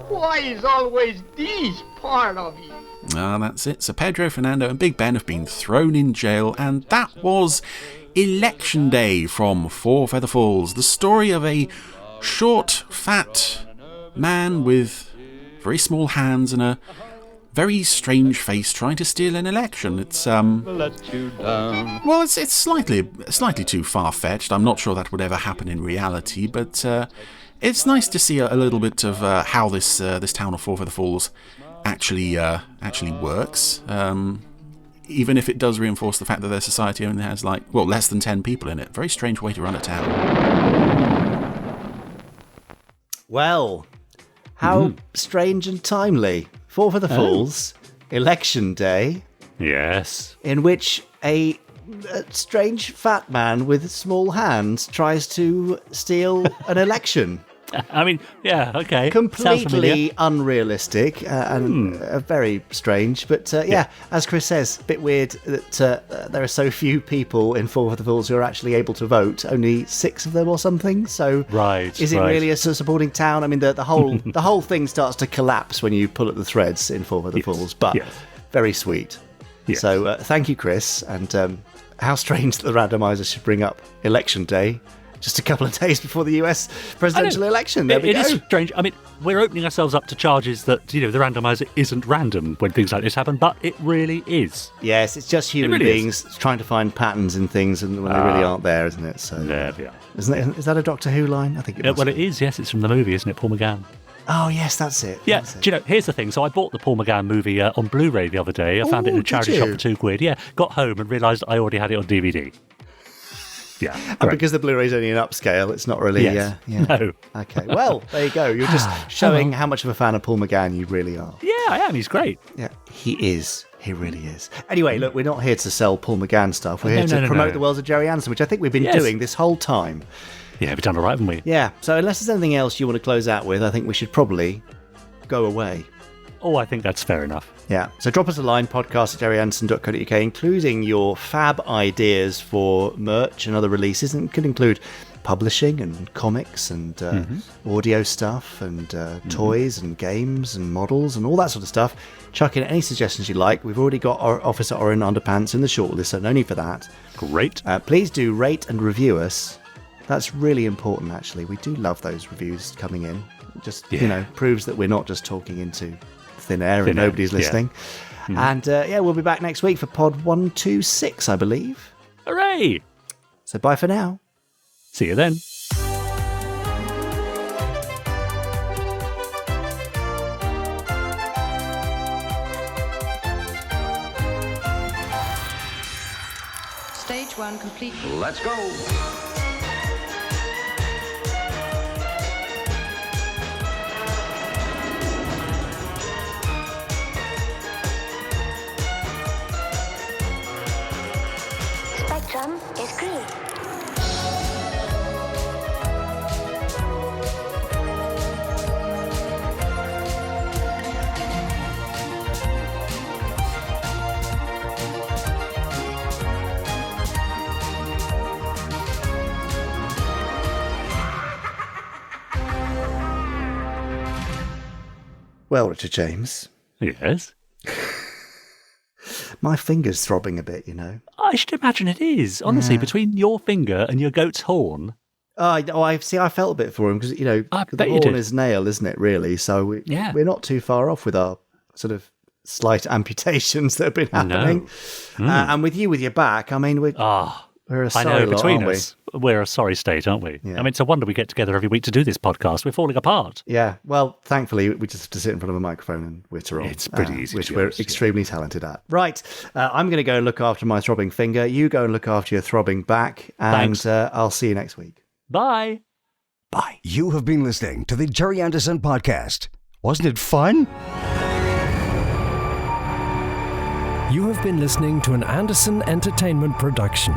why is always this part of it? Ah, that's it. So Pedro, Fernando and Big Ben have been thrown in jail, and that was Election Day from Four Feather Falls, the story of a short, fat man with very small hands and a very strange face trying to steal an election. It's well, it's slightly too far-fetched. I'm not sure that would ever happen in reality, but it's nice to see a little bit of how this town of Four Feather Falls actually works. Even if it does reinforce the fact that their society only has less than 10 people in it. Very strange way to run a town. Well, how strange and timely. Four Feather Falls, Election Day. Yes. In which a strange fat man with small hands tries to steal an election. I mean, yeah, okay. Completely unrealistic and very strange. But as Chris says, a bit weird that there are so few people in Four Feather Falls who are actually able to vote. Only 6 of them or something. So is it really a supporting town? I mean, the whole thing starts to collapse when you pull at the threads in Four Feather Falls. But very sweet. Yes. So thank you, Chris. And how strange that the randomiser should bring up Election Day just a couple of days before the US presidential election. There we go. It is strange. I mean, we're opening ourselves up to charges that, the randomizer isn't random when things like this happen, but it really is. Yes, it's just human beings trying to find patterns in things and when they really aren't there, isn't it? So there we are. Is that a Doctor Who line? I think it is. Well, it is, yes. It's from the movie, isn't it? Paul McGann. Oh, yes, that's it. Yeah, do you know, here's the thing. So I bought the Paul McGann movie on Blu-ray the other day. I found it in a charity shop for £2. Yeah, got home and realised I already had it on DVD. Yeah, and because the Blu-ray's only an upscale, it's not really... No. Okay, well, there you go. You're just showing how much of a fan of Paul McGann you really are. Yeah, I am. He's great. Yeah, he is. He really is. Anyway, look, we're not here to sell Paul McGann stuff. We're here to promote the worlds of Gerry Anderson, which I think we've been doing this whole time. Yeah, we've done all right, haven't we? Yeah, so unless there's anything else you want to close out with, I think we should probably go away. Oh, I think that's fair enough. Yeah, so drop us a line, podcast@gerryanderson.co.uk, including your fab ideas for merch and other releases, and it could include publishing and comics and audio stuff and toys and games and models and all that sort of stuff. Chuck in any suggestions you like. We've already got our Officer Orin Underpants in the shortlist, so no need for that. Great. Please do rate and review us. That's really important, actually. We do love those reviews coming in. It just, proves that we're not just talking into thin air and nobody's listening. And we'll be back next week for pod 126, I believe. Hooray! So bye for now. See you then. Stage 1 complete. Let's go. Spectrum is green. Well, Richard James. Yes? My finger's throbbing a bit, you know. I should imagine it is. Honestly, between your finger and your goat's horn. I felt a bit for him because, you know, the horn is nail, isn't it, really? So we're not too far off with our sort of slight amputations that have been happening. No. And with you, with your back, I mean, we're a sorry lot, between aren't us, we're a sorry state, aren't we? Yeah. I mean, it's a wonder we get together every week to do this podcast. We're falling apart. Yeah, well, thankfully, we just have to sit in front of a microphone and witter on. It's pretty easy, which we're extremely talented at. Right, I'm going to go and look after my throbbing finger. You go and look after your throbbing back, and I'll see you next week. Bye. Bye. You have been listening to the Gerry Anderson Podcast. Wasn't it fun? You have been listening to an Anderson Entertainment production.